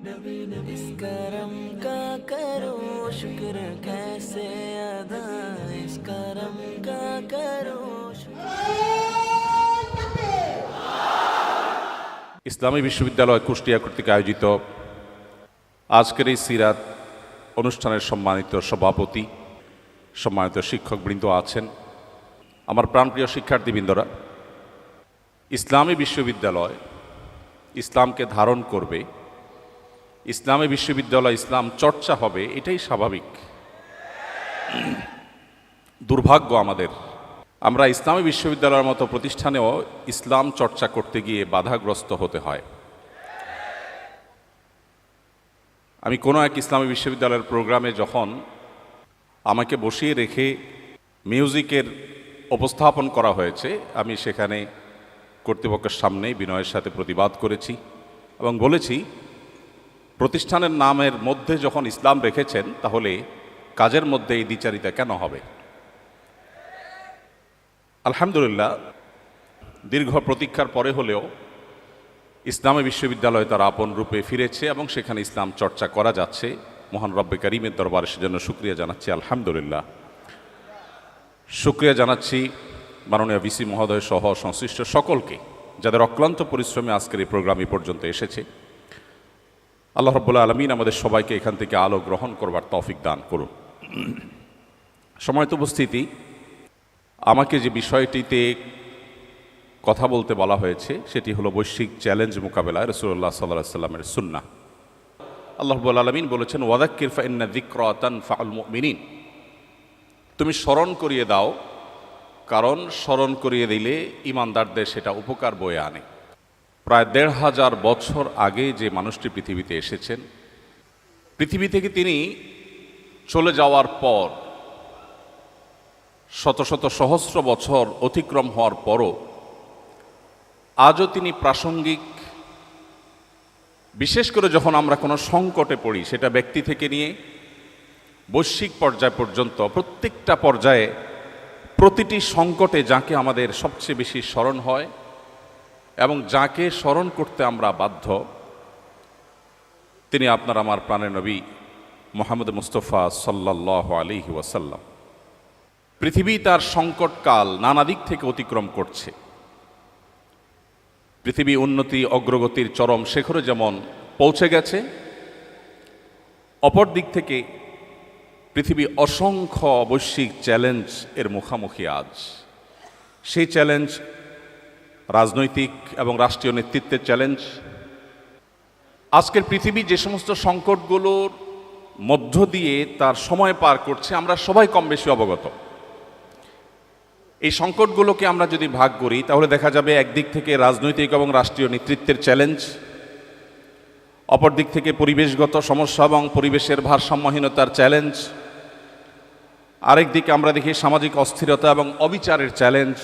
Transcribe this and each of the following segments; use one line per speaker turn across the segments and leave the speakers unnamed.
इस करम का करो शुक्र कैसे अदा, इस करम का करो
ইসলামী বিশ্ববিদ্যালয় কুষ্টিয়া কর্তৃক আয়োজিত আজকের এই সিরাত অনুষ্ঠানের সম্মানিত সভাপতি, সম্মানিত শিক্ষকবৃন্দ আছেন, আমার প্রাণপ্রিয় শিক্ষার্থীবৃন্দরা। ইসলামী বিশ্ববিদ্যালয় ইসলামকে ধারণ করবে, ইসলামী বিশ্ববিদ্যালয় ইসলাম চর্চা হবে, এটাই স্বাভাবিক। দুর্ভাগ্য আমাদের, আমরা ইসলামী বিশ্ববিদ্যালয়ের মতো প্রতিষ্ঠানেও ইসলাম চর্চা করতে গিয়ে বাধাগ্রস্ত হতে হয়। আমি কোনো এক ইসলামী বিশ্ববিদ্যালয়ের প্রোগ্রামে যখন আমাকে বসিয়ে রেখে মিউজিকের উপস্থাপন করা হয়েছে, আমি সেখানে কর্তৃপক্ষের সামনেই বিনয়ের সাথে প্রতিবাদ করেছি এবং বলেছি, প্রতিষ্ঠানের নামের মধ্যে যখন ইসলাম রেখেছেন তাহলে কাজের মধ্যে এই দ্বিচারিতা কেন হবে? আলহামদুলিল্লাহ, দীর্ঘ প্রতীক্ষার পরে হলেও ইসলামী বিশ্ববিদ্যালয় তার আপন রূপে ফিরেছে এবং সেখানে ইসলাম চর্চা করা যাচ্ছে। মহান রব্বে কারিমের দরবারে সেজন্য শুকরিয়া জানাচ্ছি। আলহামদুলিল্লাহ, শুকরিয়া জানাচ্ছি মাননীয় ভিসি মহোদয় সহ সংশ্লিষ্ট সকলকে, যাদের অক্লান্ত পরিশ্রমে আজকের এই প্রোগ্রাম এই পর্যন্ত এসেছে। আল্লাহ রাব্বুল আলামিন আমাদের সবাইকে এখান থেকে আলো গ্রহণ করবার তৌফিক দান করুন। সম্মানিত উপস্থিতি, আমাকে যে বিষয়টিতে কথা বলতে বলা হয়েছে সেটি হলো বৈশ্বিক চ্যালেঞ্জ মোকাবেলায় রাসূলুল্লাহ সাল্লাল্লাহু আলাইহি ওয়াসাল্লামের সুন্নাহ। আল্লাহ রাব্বুল আলামিন বলেছেন, ওয়াযাক্কির ফাইন্না যিকরা তানফাউল মুমিনিন, তুমি স্মরণ করিয়ে দাও, কারণ স্মরণ করিয়ে দিলে ঈমানদারদের সেটা উপকার বয়ে আনে। প্রায় ১৫০০ বছর আগে যে মানুষটি পৃথিবীতে এসেছেন, পৃথিবী থেকে তিনি চলে যাওয়ার পর শত শত সহস্র বছর অতিক্রম হওয়ার পরও আজও তিনি প্রাসঙ্গিক। বিশেষ করে যখন আমরা কোনো সংকটে পড়ি, সেটা ব্যক্তি থেকে নিয়ে বৈশ্বিক পর্যায় পর্যন্ত, প্রত্যেকটা পর্যায়ে প্রতিটি সংকটে যাকে আমাদের সবচেয়ে বেশি স্মরণ হয় এবং যাকে স্মরণ করতে আমরা বাধ্য, তিনি আপনার আমার প্রাণের নবী মুহাম্মদ মুস্তাফা সাল্লাল্লাহু আলাইহি ওয়াসাল্লাম। পৃথিবী তার সংকটকাল নানা দিক থেকে অতিক্রম করছে। পৃথিবী উন্নতি অগ্রগতির চরম শিখরে যেমন পৌঁছে গেছে, অপর দিক থেকে পৃথিবী অসংখ্য বৈশ্বিক চ্যালেঞ্জ এর মুখোমুখি আজ। সেই চ্যালেঞ্জ রাজনৈতিক এবং রাষ্ট্রীয় নেতৃত্বের চ্যালেঞ্জ। আজকের পৃথিবী যে সমস্ত সংকটগুলোর মধ্য দিয়ে তার সময় পার করছে, আমরা সবাই কম বেশি অবগত। এই সংকটগুলোকে আমরা যদি ভাগ করি তাহলে দেখা যাবে একদিক থেকে রাজনৈতিক এবং রাষ্ট্রীয় নেতৃত্বের চ্যালেঞ্জ, অপর দিক থেকে পরিবেশগত সমস্যা এবং পরিবেশের ভারসাম্যহীনতার চ্যালেঞ্জ, আরেক দিকে আমরা দেখি সামাজিক অস্থিরতা এবং অবিচারের চ্যালেঞ্জ।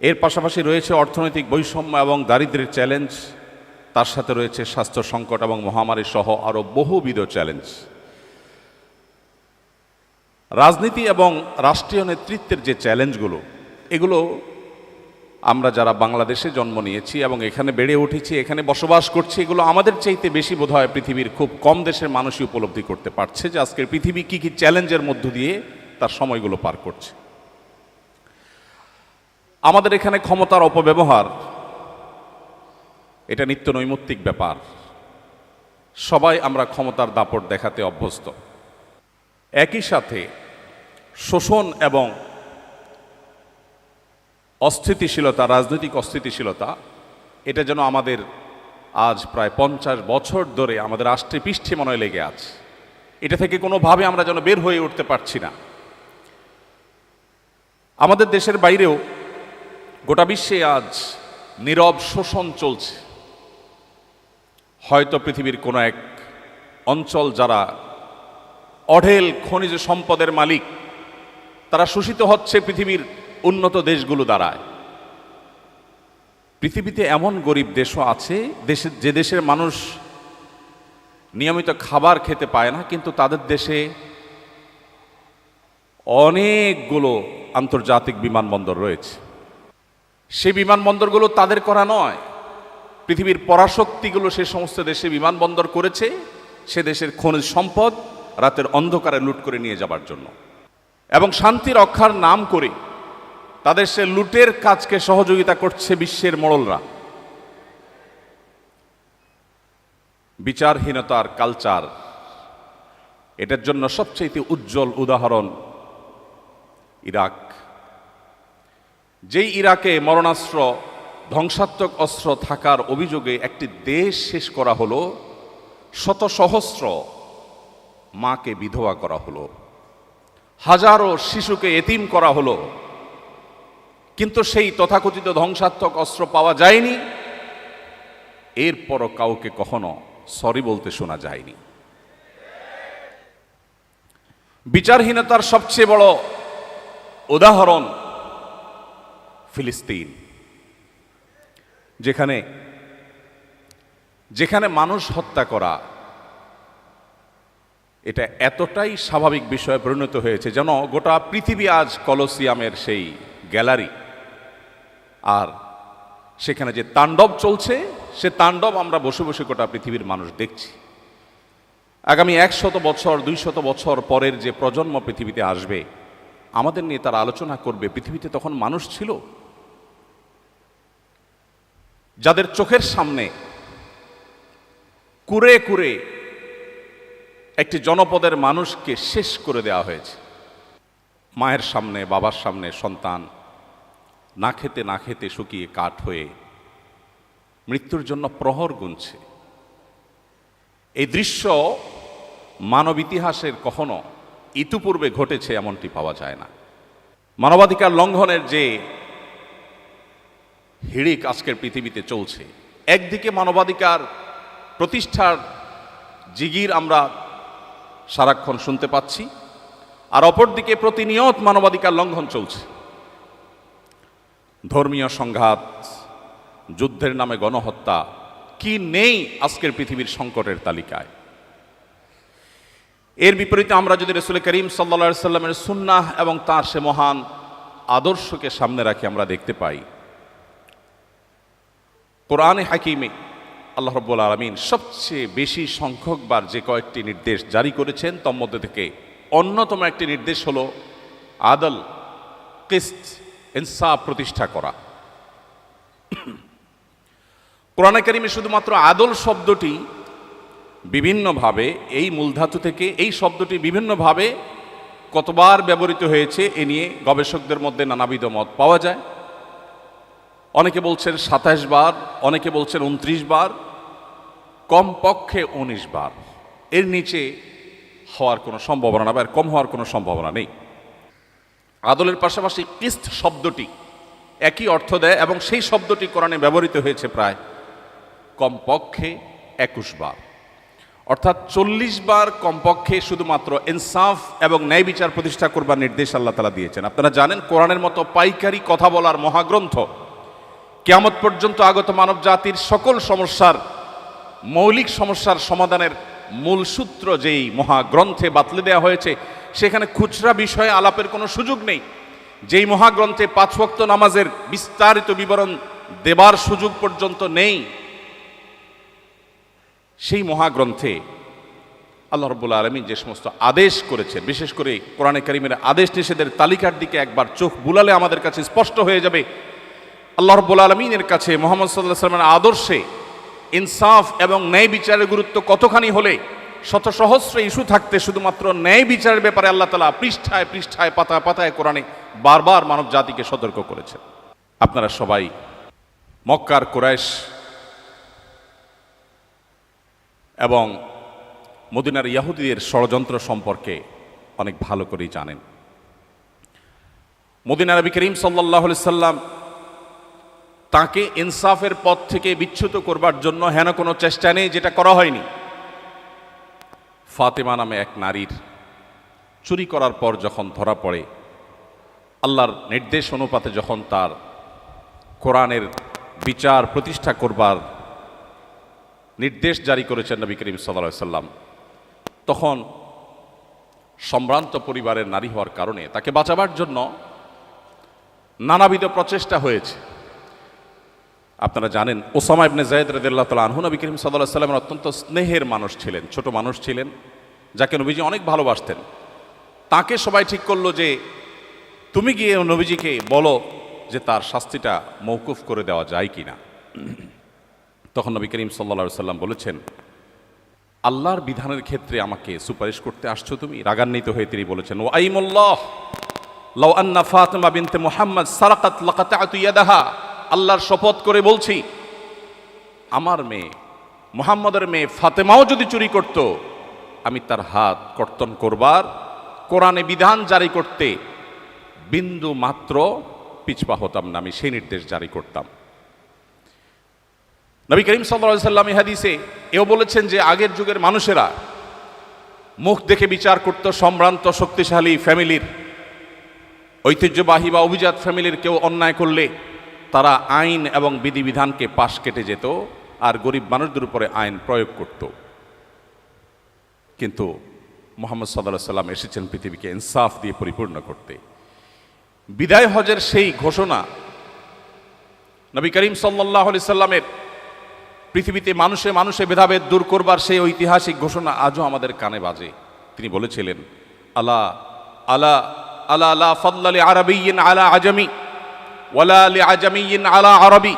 এর পাশাপাশি রয়েছে অর্থনৈতিক বৈষম্য এবং দারিদ্র্যের চ্যালেঞ্জ, তার সাথে রয়েছে স্বাস্থ্য সংকট এবং মহামারী সহ আরও বহুবিধ চ্যালেঞ্জ। রাজনীতি এবং রাষ্ট্রীয় নেতৃত্বের যে চ্যালেঞ্জগুলো, এগুলো আমরা যারা বাংলাদেশে জন্ম নিয়েছি এবং এখানে বেড়ে উঠেছি, এখানে বসবাস করছি, এগুলো আমাদের চাইতে বেশি বোধহয় পৃথিবীর খুব কম দেশের মানুষই উপলব্ধি করতে পারছে যে আজকের পৃথিবী কী কী চ্যালেঞ্জের মধ্য দিয়ে তার সময়গুলো পার করছে। আমাদের এখানে ক্ষমতার অপব্যবহার এটা নিত্য নৈমিত্তিক ব্যাপার। সবাই আমরা ক্ষমতার দাপট দেখাতে অভ্যস্ত। একই সাথে শোষণ এবং অস্থিতিশীলতা, রাজনৈতিক অস্থিতিশীলতা, এটা যেন আমাদের আজ প্রায় ৫০ বছর ধরে আমাদের আষ্টে পৃষ্ঠে মনে হয় লেগে আছে। এটা থেকে কোনোভাবে আমরা যেন বের হয়ে উঠতে পারছি না। আমাদের দেশের বাইরেও গোটা বিশ্বে আজ নীরব শোষণ চলছে। হয়তো পৃথিবীর কোনো এক অঞ্চল যারা অঢেল খনিজ সম্পদের মালিক, তারা শোষিত হচ্ছে পৃথিবীর উন্নত দেশগুলো দ্বারায়। পৃথিবীতে এমন গরিব দেশও আছে যে দেশের মানুষ নিয়মিত খাবার খেতে পায় না, কিন্তু তাদের দেশে অনেকগুলো আন্তর্জাতিক বিমানবন্দর রয়েছে। সেই বিমানবন্দরগুলো তাদের করা নয়, পৃথিবীর পরাশক্তিগুলো সে সমস্ত দেশে বিমানবন্দর করেছে সে দেশের খনিজ সম্পদ রাতের অন্ধকারে লুট করে নিয়ে যাবার জন্য, এবং শান্তি রক্ষার নাম করে তাদের সে লুটের কাজকে সহযোগিতা করছে বিশ্বের মোড়লরা। বিচারহীনতার কালচার, এটার জন্য সবচেয়ে উজ্জ্বল উদাহরণ ইরাক। যেই ইরাকে মরণাস্ত্র, ধ্বংসাত্মক অস্ত্র থাকার অভিযোগে একটি দেশ শেষ করা হলো, শত সহস্র মাকে বিধবা করা হলো, হাজারো শিশুকে এতিম করা হলো, কিন্তু সেই তথাকথিত ধ্বংসাত্মক অস্ত্র পাওয়া যায়নি। এরপরও কাউকে কখনো সরি বলতে শোনা যায়নি। বিচারহীনতার সবচেয়ে বড় উদাহরণ ফিলিস্তিন, যেখানে যেখানে মানুষ হত্যা করা এটা এতটাই স্বাভাবিক বিষয়ে পরিণত হয়েছে যেন গোটা পৃথিবী আজ কলোসিয়ামের সেই গ্যালারি, আর সেখানে যে তাণ্ডব চলছে সে তাণ্ডব আমরা বসে বসে গোটা পৃথিবীর মানুষ দেখছি। আগামী 100 বছর 200 বছর পরের যে প্রজন্ম পৃথিবীতে আসবে, আমাদের নিয়ে তারা আলোচনা করবে পৃথিবীতে তখন মানুষ ছিল যাদের চোখের সামনে কুরে কুরে একটি জনপদের মানুষকে শেষ করে দেওয়া হয়েছে। মায়ের সামনে, বাবার সামনে সন্তান না খেতে না খেতে শুকিয়ে কাঠ হয়ে মৃত্যুর জন্য প্রহর গুনছে। এই দৃশ্য মানব ইতিহাসের কখনো ইতিপূর্বে ঘটেছে এমনটি পাওয়া যায় না। মানবাধিকার লঙ্ঘনের যে হিড়িক আজকের পৃথিবীতে চলছে, একদিকে মানবাধিকার প্রতিষ্ঠার জিগির আমরা সারাক্ষণ শুনতে পাচ্ছি, আর অপরদিকে প্রতিনিয়ত মানবাধিকার লঙ্ঘন চলছে। ধর্মীয় সংঘাত, যুদ্ধের নামে গণহত্যা, কি নেই আজকের পৃথিবীর সংকটের তালিকায়। এর বিপরীতে আমরা যদি রাসূল করিম সাল্লাল্লাহু আলাইহি সাল্লামের সুন্নাহ এবং তার সে মহান আদর্শকে সামনে রাখি, আমরা দেখতে পাই কোরআনে হাকিমে আল্লাহ রাব্বুল আলামিন সবচেয়ে বেশি সংখ্যকবার যে কয়েকটি নির্দেশ জারি করেছেন তার মধ্যে থেকে অন্যতম একটি নির্দেশ হলো আদল, কিসত, ইনসাফ প্রতিষ্ঠা করা। কোরআনে কারিমে শুধুমাত্র আদল শব্দটি বিভিন্নভাবে, এই মূলধাতু থেকে এই শব্দটি বিভিন্নভাবে কতবার ব্যবহৃত হয়েছে এ নিয়ে গবেষকদের মধ্যে নানাবিধ মত পাওয়া যায়। অনেকে বলছেন 27 বার, অনেকে বলছেন 29 বার, কমপক্ষে 19 বার। এর নিচে হওয়ার কোনো সম্ভাবনা না, বা এর কম হওয়ার কোনো সম্ভাবনা নেই। আদলের পাশাপাশি কিস্ত শব্দটি একই অর্থ দেয়, এবং সেই শব্দটি কোরআনে ব্যবহৃত হয়েছে প্রায় কমপক্ষে 21 বার, অর্থাৎ 40 বার কমপক্ষে শুধুমাত্র ইনসাফ এবং ন্যায় বিচার প্রতিষ্ঠা করবার নির্দেশ আল্লাহ তাআলা দিয়েছেন। আপনারা জানেন কোরআনের মতো পাইকারি কথা বলার মহাগ্রন্থ, কিয়ামত পর্যন্ত আগত মানব জাতির সকল সমস্যার, মৌলিক সমস্যার সমাধানের মূল সূত্র যেই মহাগ্রন্থে বাতলে দেওয়া হয়েছে, সেখানে খুচরা বিষয়ে আলাপের কোনো সুযোগ নেই। যেই মহাগ্রন্থে 5 ওয়াক্ত নামাজের বিস্তারিত বিবরণ দেবার সুযোগ পর্যন্ত নেই, সেই মহাগ্রন্থে আল্লাহ রাব্বুল আলামিন যে সমস্ত আদেশ করেছেন, বিশেষ করে কোরআনে কারিমের আদেশ নিষেধের তালিকার দিকে একবার চোখ বুলালে আমাদের কাছে স্পষ্ট হয়ে যাবে আল্লাহ রাব্বুল আলামিনের কাছে মুহাম্মদ সাল্লাল্লাহু আলাইহি ওয়াসাল্লামের আদর্শে ইনসাফ এবং ন্যায় বিচারের গুরুত্ব কতখানি হলে শত সহস্র ইস্যু থাকতে শুধুমাত্র ন্যায় বিচারের ব্যাপারে আল্লাহ তাআলা পৃষ্ঠায় পৃষ্ঠায় পাতায় পাতায় কোরআনে বারবার মানব জাতিকে সতর্ক করেছেন। আপনারা সবাই মক্কার কুরাইশ এবং মদিনার ইহুদিদের ষড়যন্ত্র সম্পর্কে অনেক ভালো করেই জানেন। মদিনার নবী করিম সাল্লাল্লাহু আলাইহি সাল্লাম তাকে ইনসাফের পথ থেকে বিচ্যুত করবার জন্য হেন কোনো চেষ্টা নেই যেটা করা হয়নি। ফাতেমা নামে এক নারীর চুরি করার পর যখন ধরা পড়ে, আল্লাহর নির্দেশ অনুপাতে যখন তার কোরআনের বিচার প্রতিষ্ঠা করবার নির্দেশ জারি করেছেন নবী করিম সাল্লাল্লাহু আলাইহি সাল্লাম, তখন সম্ভ্রান্ত পরিবারের নারী হওয়ার কারণে তাকে বাঁচাবার জন্য নানাবিধ প্রচেষ্টা হয়েছে। আপনারা জানেন ওসামা ইবনে যায়েদ রাদিয়াল্লাহু তাআলা আনহু নবী করিম সাল্লাল্লাহু আলাইহি ওয়াসাল্লামের অত্যন্ত স্নেহের মানুষ ছিলেন, ছোট মানুষ ছিলেন, যাকে নবীজি অনেক ভালোবাসতেন। তাকে সবাই ঠিক করলো যে তুমি গিয়ে নবীজিকে বলো যে তার শাস্তিটা মওকুফ করে দেওয়া যায় কি না। তখন নবী করিম সাল্লাল্লাহু আলাইহি ওয়াসাল্লাম বলেছেন, আল্লাহর বিধানের ক্ষেত্রে আমাকে সুপারিশ করতে আসছো তুমি? রাগান্বিত হয়ে তিনি বলেছেন, ও আইমুল্লাহ লাউ আন্না ফাতিমা বিনতে মুহাম্মদ সারাকাত লাকাতাতু ইয়াদাহা, আল্লাহর শপথ করে বলছি আমার মেয়ে মুহাম্মদের মেয়ে ফাতেমাও যদি চুরি করত, আমি তার হাত কর্তন করবার, কোরআনে বিধান জারি করতে বিন্দু মাত্র পিছপা হতাম না, আমি সেই নির্দেশ জারি করতাম। নবী করিম সাল্লাল্লাহু আলাইহি ওয়াসাল্লাম এই হাদিসে এও বলেছেন যে আগের যুগের মানুষেরা মুখ দেখে বিচার করত। সম্ভ্রান্ত শক্তিশালী ফ্যামিলির, ঐতিহ্যবাহী বা অভিজাত ফ্যামিলির কেউ অন্যায় করলে তারা আইন এবং বিধিবিধানকে পাশ কেটে যেত আর গরিব মানুষদের উপরে আইন প্রয়োগ করত। কিন্তু মুহাম্মদ সাল্লাল্লাহু আলাইহি ওয়াসাল্লাম এসেছেন পৃথিবীকে ইনসাফ দিয়ে পরিপূর্ণ করতে। বিদায় হজের সেই ঘোষণা নবী করিম সাল্লাল্লাহু আলাইহি ওয়াসাল্লামের পৃথিবীতে মানুষে মানুষে ভেদাভেদ দূর করবার সেই ঐতিহাসিক ঘোষণা আজও আমাদের কানে বাজে। তিনি বলেছিলেন, আলা আলা আলা লা ফাদলা লি আরাবিয়্যিন আলা আজামি ওয়ালা লি আজামিয়্যিন আলা আরবি।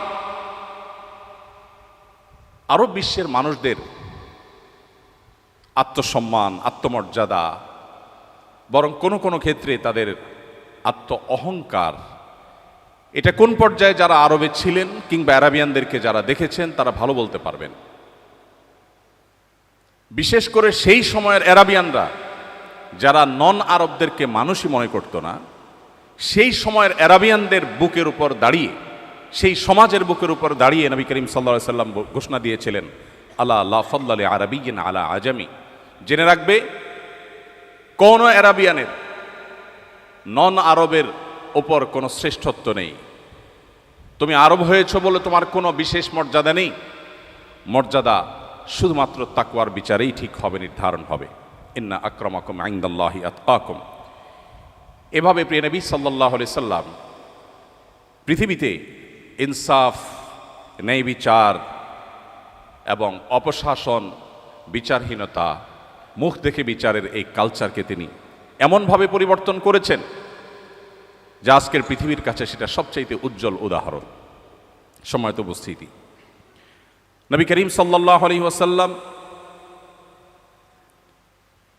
আরব বিশ্বের মানুষদের আত্মসম্মান, আত্মমর্যাদা, বরং কোনো কোনো ক্ষেত্রে তাদের আত্ম অহংকার, এটা কোন পর্যায়ে যারা আরবে ছিলেন কিংবা আরাবিয়ানদেরকে যারা দেখেছেন তারা ভালো বলতে পারবেন। বিশেষ করে সেই সময়ের আরাবিয়ানরা যারা নন আরবদেরকে মানুষই মনে করত না, সেই সময়ের আরাবিয়ানদের বুকের উপর দাঁড়িয়ে, সেই সমাজের বুকের উপর দাঁড়িয়ে নবী করিম সাল্লাল্লাহু আলাইহি ওয়াসাল্লাম ঘোষণা দিয়েছিলেন, আলা লা ফাদলা লি আরাবিয়্যিন আলা আজামি। জেনে রাখবে কোন আরাবিয়ানের নন আরবের ওপর কোনো শ্রেষ্ঠত্ব নেই। তুমি আরব হয়েছ বলে তোমার কোনো বিশেষ মর্যাদা নেই। মর্যাদা শুধুমাত্র তাকওয়ার বিচারেই ঠিক হবে, নির্ধারণ হবে। ইন্না আকরামাকুম ইনদাল্লাহি আতকাকুম। এভাবে প্রিয় নবী সাল্লাল্লাহু আলাইহি সাল্লাম পৃথিবীতে ইনসাফ, ন্যায় বিচার এবং অপশাসন, বিচারহীনতা, মুখ দেখে বিচারের এই কালচারকে তিনি এমনভাবে পরিবর্তন করেছেন যা আজকের পৃথিবীর কাছে সেটা সবচাইতে উজ্জ্বল উদাহরণ। সম্মানিত উপস্থিতি, নবী করিম সাল্লাল্লাহু আলাইহি ওয়াসাল্লাম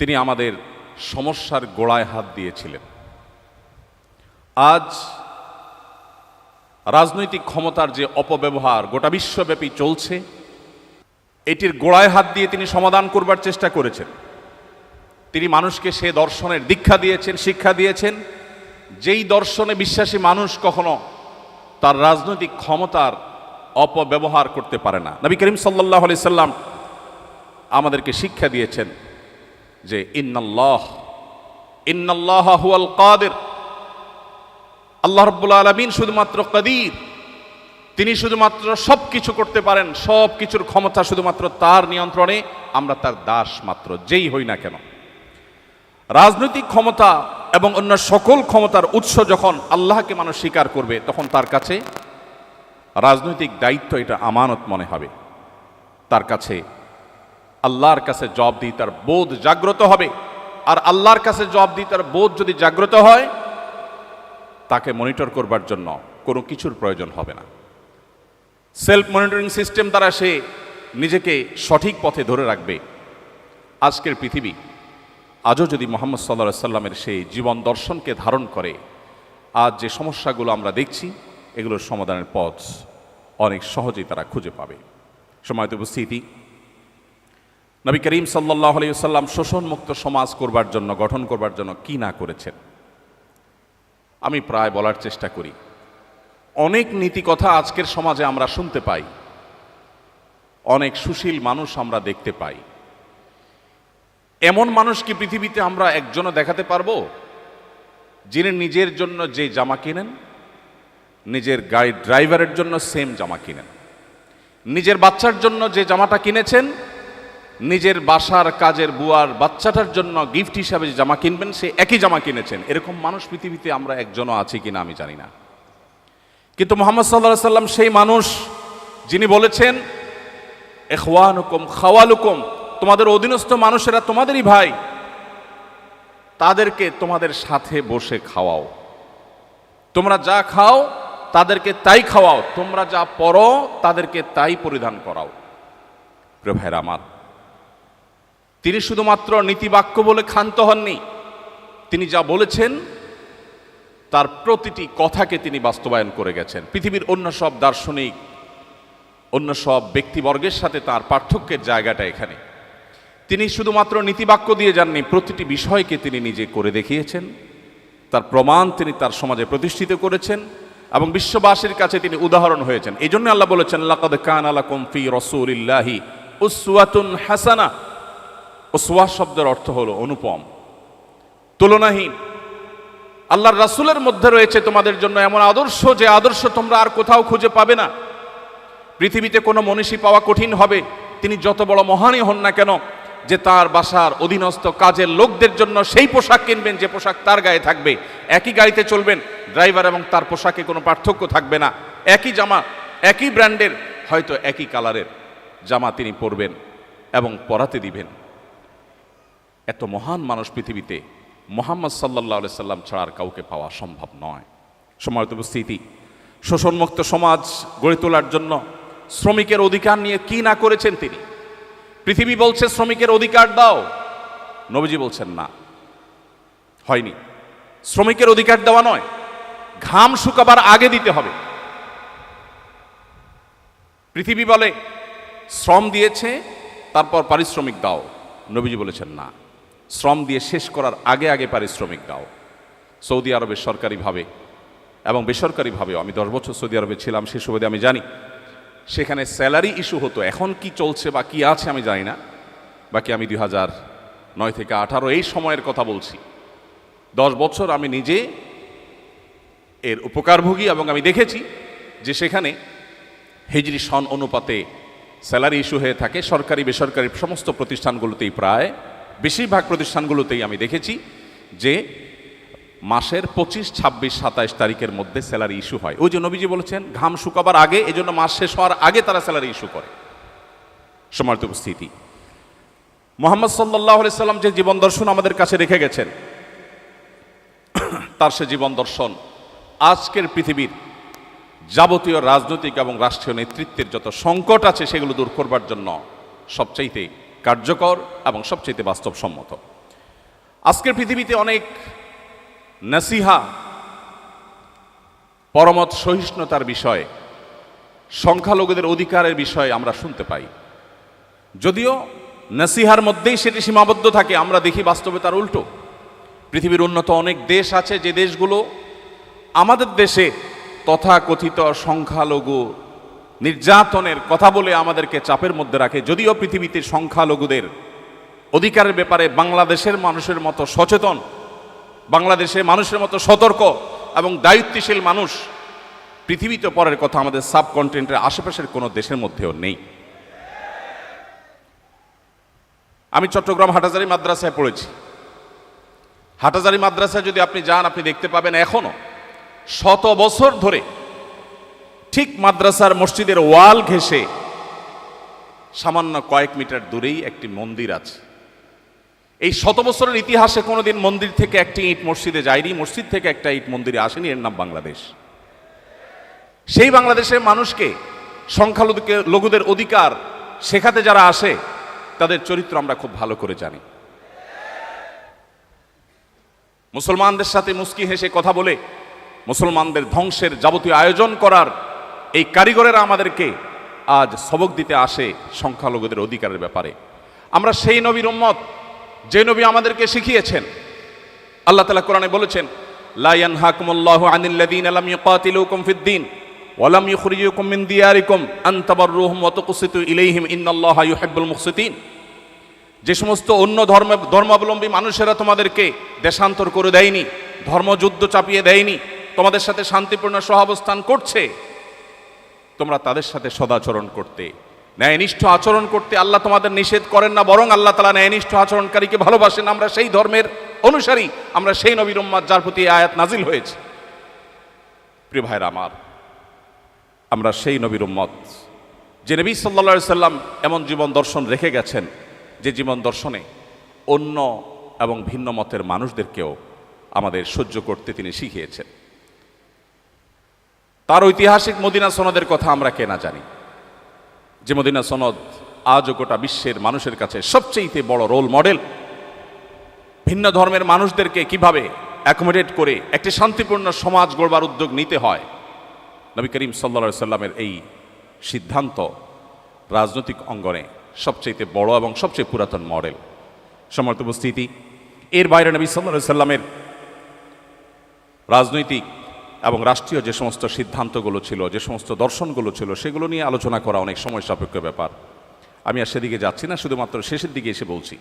তিনি আমাদের সমস্যার গোড়ায় হাত দিয়েছিলেন। আজ রাজনৈতিক ক্ষমতার যে অপব্যবহার গোটা বিশ্বব্যাপী চলছে, এটির গোড়ায় হাত দিয়ে তিনি সমাধান করবার চেষ্টা করেছেন। তিনি মানুষকে সে দর্শনের দীক্ষা দিয়েছেন, শিক্ষা দিয়েছেন, যেই দর্শনে বিশ্বাসী মানুষ কখনো তার রাজনৈতিক ক্ষমতার অপব্যবহার করতে পারে না। নবী করিম সাল্লাল্লাহু আলাইহি সাল্লাম আমাদেরকে শিক্ষা দিয়েছেন যে ইন্নাল্লাহা হুয়াল কাদির, আল্লাহ রাব্বুল আলামিন শুধুমাত্র কাদির, তিনি শুধুমাত্র সব কিছু করতে পারেন, সব কিছুর ক্ষমতা শুধুমাত্র তার নিয়ন্ত্রণে, আমরা তার দাস মাত্র, যেই হই না কেন। রাজনৈতিক ক্ষমতা এবং অন্য সকল ক্ষমতার উৎস যখন আল্লাহকে মানুষ স্বীকার করবে, তখন তার কাছে রাজনৈতিক দায়িত্ব এটা আমানত মনে হবে। তার কাছে আল্লাহর কাছে জবাবদিহিতার বোধ জাগ্রত হবে। আর আল্লাহর কাছে জবাবদিহিতার বোধ যদি জাগ্রত হয়, তাকে মনিটর করবার জন্য কোনো কিছুর প্রয়োজন হবে না। সেলফ মনিটরিং সিস্টেম দ্বারা সে নিজেকে সঠিক পথে ধরে রাখবে। আজকের পৃথিবী আজও যদি মুহাম্মদ সাল্লাল্লাহু আলাইহি সাল্লামের সেই জীবন দর্শনকে ধারণ করে, আজ যে সমস্যাগুলো আমরা দেখছি এগুলোর সমাধানের পথ অনেক সহজেই তারা খুঁজে পাবে। সম্মানিত উপস্থিতি, নবী করিম সাল্লাল্লাহু আলাইহি ওয়াসাল্লাম শোষণমুক্ত সমাজ করবার জন্য, গঠন করবার জন্য কি না করেছেন আমি প্রায় বলার চেষ্টা করি। অনেক নীতি কথা আজকের সমাজে আমরা শুনতে পাই, অনেক সুশীল মানুষ আমরা দেখতে পাই। এমন মানুষ কি পৃথিবীতে আমরা একজনও দেখাতে পারবো যিনি নিজের জন্য যে জামা কিনেন, নিজের গাড়ি ড্রাইভারের জন্য সেম জামা কিনেন, নিজের বাচ্চার জন্য যে জামাটা কিনেছেন, নিজের বাসার কাজের বুয়ার বাচ্চাটার জন্য গিফট হিসাবে যে জামা কিনবেন সে একই জামা কিনেছেন, এরকম মানুষ পৃথিবীতে আমরা একজনও আছি কিনা আমি জানি না। কিন্তু মুহাম্মদ সাল্লাল্লাহু আলাইহি সাল্লাম সেই মানুষ যিনি বলেছেন ইখওয়ানুকুম খাওয়ালুকুম, তোমাদের অধীনস্থ মানুষেরা তোমাদেরই ভাই, তাদেরকে তোমাদের সাথে বসে খাওয়াও, তোমরা যা খাও তাদেরকে তাই খাওয়াও, তোমরা যা পরো তাদেরকে তাই পরিধান করাও। প্রিয় ভাইরা আমার, তিনি শুধুমাত্র নীতিবাক্য বলে ক্ষান্ত হননি, তিনি যা বলেছেন তার প্রতিটি কথাকে তিনি বাস্তবায়ন করে গেছেন। পৃথিবীর অন্য সব দার্শনিক, অন্য সব ব্যক্তিবর্গের সাথে তার পার্থক্যের জায়গাটা এখানে। তিনি শুধুমাত্র নীতিবাক্য দিয়ে যাননি, প্রতিটি বিষয়কে তিনি নিজে করে দেখিয়েছেন, তার প্রমাণ তিনি তার সমাজে প্রতিষ্ঠিত করেছেন এবং বিশ্ববাসীর কাছে তিনি উদাহরণ হয়েছেন। এই জন্য আল্লাহ বলেছেন, লাকাদ কানা লাকুম ফি রাসূলিল্লাহি উসওয়াতুন হাসানা। উসওয়া শব্দের অর্থ হলো অনুপম, তুলনাহীন। আল্লাহর রাসূলের মধ্যে রয়েছে তোমাদের জন্য এমন আদর্শ, যে আদর্শ তোমরা আর কোথাও খুঁজে পাবে না। পৃথিবীতে কোনো মনীষী পাওয়া কঠিন হবে, তিনি যত বড় মহানই হন না কেন, যে তার বাসার অধীনস্থ কাজের লোকদের জন্য সেই পোশাক কিনবেন যে পোশাক তার গায়ে থাকবে। একই গাড়িতে চলবেন, ড্রাইভার এবং তার পোশাকে কোনো পার্থক্য থাকবে না। একই জামা, একই ব্র্যান্ডের, হয়তো একই কালারের জামা তিনি পরবেন এবং পরাতে দিবেন। এত মহান মানুষ পৃথিবীতে মুহাম্মদ সাল্লাল্লাহু আলাইহি সাল্লাম ছাড়া আর কাউকে পাওয়া সম্ভব নয়। সম্মানিত উপস্থিতি, শোষণমুক্ত সমাজ গড়ে তোলার জন্য শ্রমিকের অধিকার নিয়ে কি না করেছেন তিনি। পৃথিবী বলছে শ্রমিকের অধিকার দাও, নবীজি বলছেন না, হয়নি। শ্রমিকের অধিকার দেওয়া নয়, ঘাম শুকাবার আগে দিতে হবে। পৃথিবী বলে শ্রম দিয়েছে তারপর পারিশ্রমিক দাও, নবীজি বলেছেন না, শ্রম দিয়ে শেষ করার আগে আগে পারিশ্রমিক দাও। সৌদি আরবে সরকারিভাবে এবং বেসরকারিভাবেও, আমি 10 বছর সৌদি আরবে ছিলাম, সে সুবাদে আমি জানি, সেখানে স্যালারি ইস্যু হতো। এখন কি চলছে বা কি আছে আমি জানি না, বাকি আমি 2009 থেকে 18 এই সময়ের কথা বলছি। 10 বছর আমি নিজে এর উপকারভোগী এবং আমি দেখেছি যে সেখানে হিজরি সন অনুপাতে স্যালারি ইস্যু হয়ে থাকে। সরকারি বেসরকারি সমস্ত প্রতিষ্ঠানগুলোতেই, প্রায় বেশিরভাগ প্রতিষ্ঠানগুলোতেই আমি দেখেছি যে মাসের 25, 26, 27 তারিখের মধ্যে স্যালারি ইস্যু হয়। ওই যে নবীজি বলেছেন ঘাম শুকাবার আগে, এই জন্য মাস শেষ হওয়ার আগে তারা স্যালারি ইস্যু করে। সম্মানিত উপস্থিতি, মুহাম্মদ সাল্লাল্লাহু আলাইহি সাল্লাম যে জীবন দর্শন আমাদের কাছে রেখে গেছেন, তার সে জীবন দর্শন আজকের পৃথিবীর যাবতীয় রাজনৈতিক এবং রাষ্ট্রীয় নেতৃত্বের যত সংকট আছে সেগুলো দূর করবার জন্য সবচাইতে কার্যকর এবং সবচাইতে বাস্তবসম্মত। আজকের পৃথিবীতে অনেক নসিহা, পরমত সহিষ্ণুতার বিষয়ে, সংখ্যালঘুদের অধিকারের বিষয়ে আমরা শুনতে পাই। যদিও নসিহার মধ্যেই সেটি সীমাবদ্ধ থাকে, আমরা দেখি বাস্তবে তার উল্টো। পৃথিবীর উন্নত অনেক দেশ আছে যে দেশগুলো আমাদের দেশে তথাকথিত সংখ্যালঘু নির্যাতনের কথা বলে আমাদেরকে চাপের মধ্যে রাখে। যদিও পৃথিবীতে সংখ্যালঘুদের অধিকারের ব্যাপারে বাংলাদেশের মানুষের মতো সচেতন, বাংলাদেশের মানুষের মতো সতর্ক এবং দায়িত্বশীল মানুষ পৃথিবীতে পরের কথা আমাদের সাবকন্টিনেন্টের আশেপাশের কোনো দেশের মধ্যেও নেই। আমি চট্টগ্রাম হাটাজারি মাদ্রাসায় পড়েছি। হাটাজারি মাদ্রাসায় যদি আপনি যান, আপনি দেখতে পাবেন এখনো 100 বছর ধরে ঠিক মাদ্রাসার মসজিদের ওয়াল ঘেঁষে সামান্য কয়েক মিটার দূরেই একটি মন্দির আছে। এই 100 বছরের ইতিহাসে কোনোদিন মন্দির থেকে একটি ইট মসজিদে যায়নি, মসজিদ থেকে একটা ইট মন্দিরে আসেনি। এর নাম বাংলাদেশ। সেই বাংলাদেশের মানুষকে সংখ্যালঘুদের অধিকার শেখাতে যারা আসে, তাদের চরিত্র আমরা খুব ভালো করে জানি। মুসলমানদের সাথে মুস্কি হেসে কথা বলে মুসলমানদের ধ্বংসের যাবতীয় আয়োজন করার এই কারিগরেরা আমাদেরকে আজ সবক দিতে আসে সংখ্যালঘুদের অধিকারের ব্যাপারে। আমরা সেই নবীর উম্মত যে নবী আমাদেরকে শিখিয়েছেন। আল্লাহ তাআলা কোরআনে বলেছেন, লা ইয়ানহাকুমুল্লাহু আনিল্লাযীনা লাম ইউকাতিলুকুম ফিদ-দীন ওয়া লাম ইখরিজুকুম মিন দিয়ারিকুম আন তাবাররুহুম ওয়া তুকসিতু ইলাইহিম ইন্নাল্লাহা ইউহিব্বুল মুকসিতিন। যে সমস্ত অন্য ধর্মাবলম্বী মানুষেরা তোমাদেরকে দেশান্তর করে দেয়নি, ধর্মযুদ্ধ চাপিয়ে দেয়নি, তোমাদের সাথে শান্তিপূর্ণ সহাবস্থান করছে, তোমরা তাদের সাথে সদাচরণ করতে, ন্যায়নিষ্ঠ আচরণ করতে আল্লাহ তোমাদের নিষেধ করেন না, বরং আল্লাহ তাআলা ন্যায়নিষ্ঠ আচরণকারীকে ভালোবাসেন। আমরা সেই ধর্মের অনুসারী, আমরা সেই নবীর উম্মত যার প্রতি আয়াত নাজিল হয়েছে। প্রিয় ভাইরা আমার, আমরা সেই নবীর উম্মত যে নবী সাল্লাল্লাহু আলাইহি সাল্লাম এমন জীবন দর্শন রেখে গেছেন, যে জীবন দর্শনে অন্য এবং ভিন্ন মতের মানুষদেরকেও আমাদের সহ্য করতে তিনি শিখিয়েছেন। তার ঐতিহাসিক মদিনা সনদের কথা আমরা কে না জানি, যে মদিনা সনদ আজও গোটা বিশ্বের মানুষের কাছে সবচেয়ে বড় রোল মডেল। ভিন্ন ধর্মের মানুষদেরকে কিভাবে অ্যাকোমোডেট করে একটি শান্তিপূর্ণ সমাজ গড়বার উদ্যোগ নিতে হয়, নবী করিম সাল্লাল্লাহু আলাইহি সাল্লামের এই সিদ্ধান্ত রাজনৈতিক অঙ্গনে সবচেয়ে বড় এবং সবচেয়ে পুরাতন মডেল। সম্মানিত উপস্থিতি, এর বাইরে নবী সাল্লাল্লাহু আলাইহি সাল্লামের রাজনৈতিক এবং রাষ্ট্রীয় যে সমস্ত সিদ্ধান্তগুলো ছিল, যে সমস্ত দর্শনগুলো ছিল, সেগুলো নিয়ে আলোচনা করা অনেক সময় সাপেক্ষ ব্যাপার। আমি আর সেদিকে যাচ্ছি না, শুধুমাত্র শেষের দিকে এসে বলছি,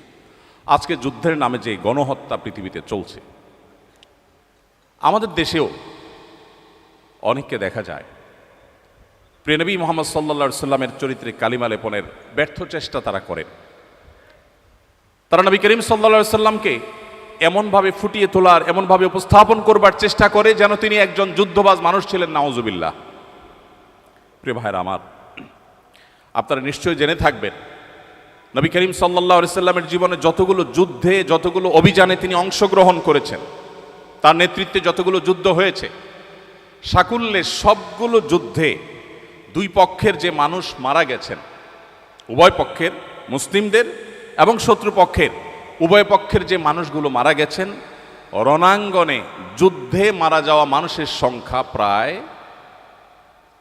আজকে যুদ্ধের নামে যে গণহত্যা পৃথিবীতে চলছে, আমাদের দেশেও অনেককে দেখা যায় প্রিয় নবী মুহাম্মদ সাল্লাল্লাহু আলাইহি সাল্লামের চরিত্রে কালিমা লেপনের ব্যর্থ চেষ্টা তারা করেন। তারা নবী করিম সাল্লাল্লাহু আলাইহি সাল্লামকে এমনভাবে ফুটিয়ে তোলার, এমনভাবে উপস্থাপন করবার চেষ্টা করে যেন তিনি একজন যুদ্ধবাজ মানুষ ছিলেন, নাউজুবিল্লাহ। প্রিয় ভাইরা আমার, আপনারা নিশ্চয়ই জেনে থাকবেন নবী করিম সাল্লাল্লাহু আলাইহি সাল্লামের জীবনে যতগুলো যুদ্ধে, যতগুলো অভিযানে তিনি অংশগ্রহণ করেছেন, তার নেতৃত্বে যতগুলো যুদ্ধ হয়েছে, সাকুল্যে সবগুলো যুদ্ধে দুই পক্ষের যে মানুষ মারা গেছেন, উভয় পক্ষের, মুসলিমদের এবং শত্রুপক্ষের উভয় পক্ষের যে মানুষগুলো মারা গেছেন, রণাঙ্গনে যুদ্ধে মারা যাওয়া মানুষের সংখ্যা প্রায়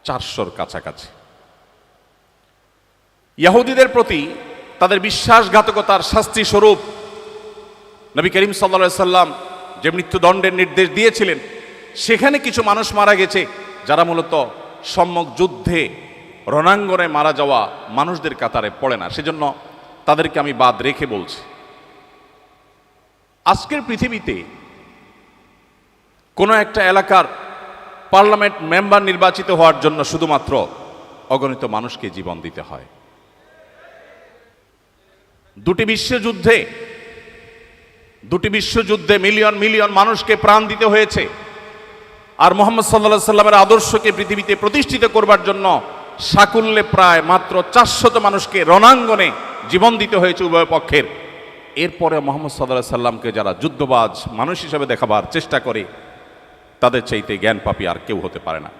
400-র কাছাকাছি। ইহুদিদের প্রতি তাদের বিশ্বাসঘাতকতার শাস্তি স্বরূপ নবী করিম সাল্লাল্লাহু আলাইহি সাল্লাম যে মৃত্যুদণ্ডের নির্দেশ দিয়েছিলেন, সেখানে কিছু মানুষ মারা গেছে যারা মূলত সম্মুখ যুদ্ধে রণাঙ্গনে মারা যাওয়া মানুষদের কাতারে পড়ে না, সেজন্য তাদেরকে আমি বাদ রেখে বলছি। আজকের পৃথিবীতে কোনো একটা এলাকার পার্লামেন্ট মেম্বার নির্বাচিত হওয়ার জন্য শুধুমাত্র অগণিত মানুষকে জীবন দিতে হয়। দুটি বিশ্বযুদ্ধে মিলিয়ন মিলিয়ন মানুষকে প্রাণ দিতে হয়েছে। আর মুহাম্মদ সাল্লাল্লাহু আলাইহি সাল্লামের আদর্শকে পৃথিবীতে প্রতিষ্ঠিত করবার জন্য সাকুল্যে প্রায় মাত্র 400 মানুষকে রণাঙ্গনে জীবন দিতে হয়েছে উভয় পক্ষের। এরপরে মুহাম্মদ সাল্লাল্লাহু আলাইহি সাল্লামকে যারা যুদ্ধবাজ মানুষ হিসেবে দেখাবার চেষ্টা করে, তাদের চাইতে জ্ঞান পাপী আর কেউ হতে পারে না।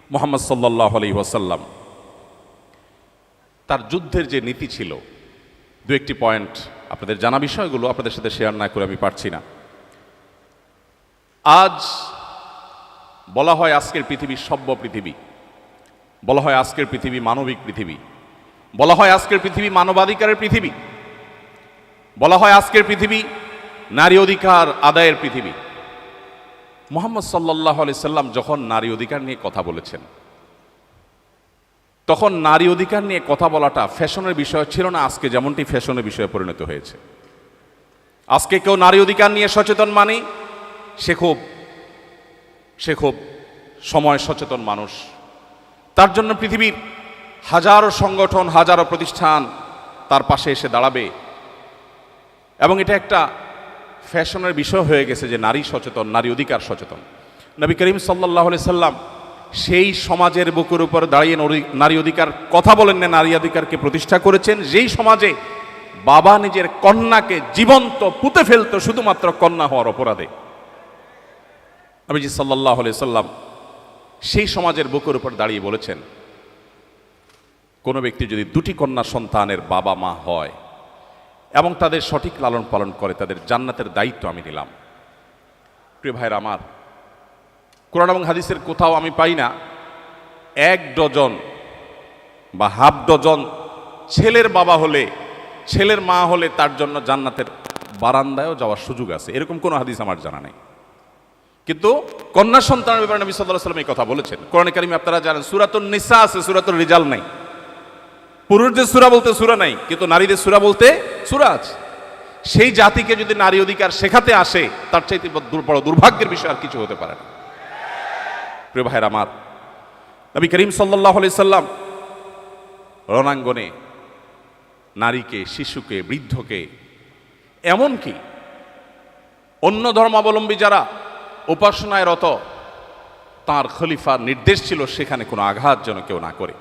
মুহাম্মদ সাল্লাল্লাহু আলাইহি ওয়াসাল্লাম তার যুদ্ধের যে নীতি ছিল, দু একটি পয়েন্ট আপনাদের জানা বিষয়গুলো আপনাদের সাথে শেয়ার না করে আমি পারছি না। আজ বলা হয় আজকের পৃথিবী সভ্য পৃথিবী, বলা হয় আজকের পৃথিবী মানবিক পৃথিবী, বলা হয় আজকের পৃথিবী মানবাধিকারের পৃথিবী, বলা হয় আজকের পৃথিবী নারী অধিকার আদায়ের পৃথিবী। মুহাম্মদ সাল্লাল্লাহু আলাইহি সাল্লাম যখন নারী অধিকার নিয়ে কথা বলেছেন, তখন নারী অধিকার নিয়ে কথা বলাটা ফ্যাশনের বিষয় ছিল না, আজকে যেমনটি ফ্যাশনের বিষয়ে পরিণত হয়েছে। আজকে কেউ নারী অধিকার নিয়ে সচেতন মানে সে খুব সময় সচেতন মানুষ। তার জন্য পৃথিবীর হাজারো সংগঠন, হাজারো প্রতিষ্ঠান তার পাশে এসে দাঁড়াবে, এবং এটা একটা ফ্যাশনের বিষয় হয়ে গেছে যে নারী সচেতন, নারী অধিকার সচেতন। নবী করিম সাল্লাল্লাহু আলাইহি সাল্লাম সেই সমাজের বুকের উপর দাঁড়িয়ে নারী অধিকার কথা বলেন না, নারী অধিকারকে প্রতিষ্ঠা করেছেন যেই সমাজে বাবা নিজের কন্যাকে জীবন্ত পুঁতে ফেলত শুধুমাত্র কন্যা হওয়ার অপরাধে। নবীজি সাল্লাল্লাহু আলাইহি সাল্লাম সেই সমাজের বুকের উপর দাঁড়িয়ে বলেছেন, কোনো ব্যক্তি যদি দুটি কন্যা সন্তানের বাবা মা হয় এবং তাদের সঠিক লালন পালন করে, তাদের জান্নাতের দায়িত্ব আমি নিলাম। প্রিয় ভাইরা আমার, কোরআন এবং হাদিসের কোথাও আমি পাই না 1 ডজন বা হাফ ডজন ছেলের বাবা হলে, ছেলের মা হলে তার জন্য জান্নাতের বারান্দায়ও যাওয়ার সুযোগ আছে, এরকম কোনো হাদিস আমার জানা নেই। কিন্তু কন্যা সন্তানের ব্যাপারে নবী সাল্লাল্লাহু আলাইহি ওয়াসাল্লাম এই কথা বলেছেন। কোরআনে কারিমে আপনারা জানেন সূরাতুন নিসা আছে, সূরাতুল রিজাল নাই। পুরুষদের সূরা বলতে সূরা নাই, কিন্তু নারীদের সূরা বলতে সূরা আছে। সেই জাতিকে যদি নারী অধিকার শেখাতে আসে, তার চাইতে বড় দুর্ভাগ্যের বিষয় আর কিছু হতে পারে না। প্রিয় ভাইয়ের আমার, নবী করিম সাল্লাল্লাহু আলাইহি সাল্লাম রণাঙ্গনে নারীকে, শিশুকে, বৃদ্ধকে, এমনকি অন্য ধর্মাবলম্বী যারা উপাসনায় রত তার খলিফার নির্দেশ ছিল সেখানে কোনো আঘাত যেন কেউ না করে।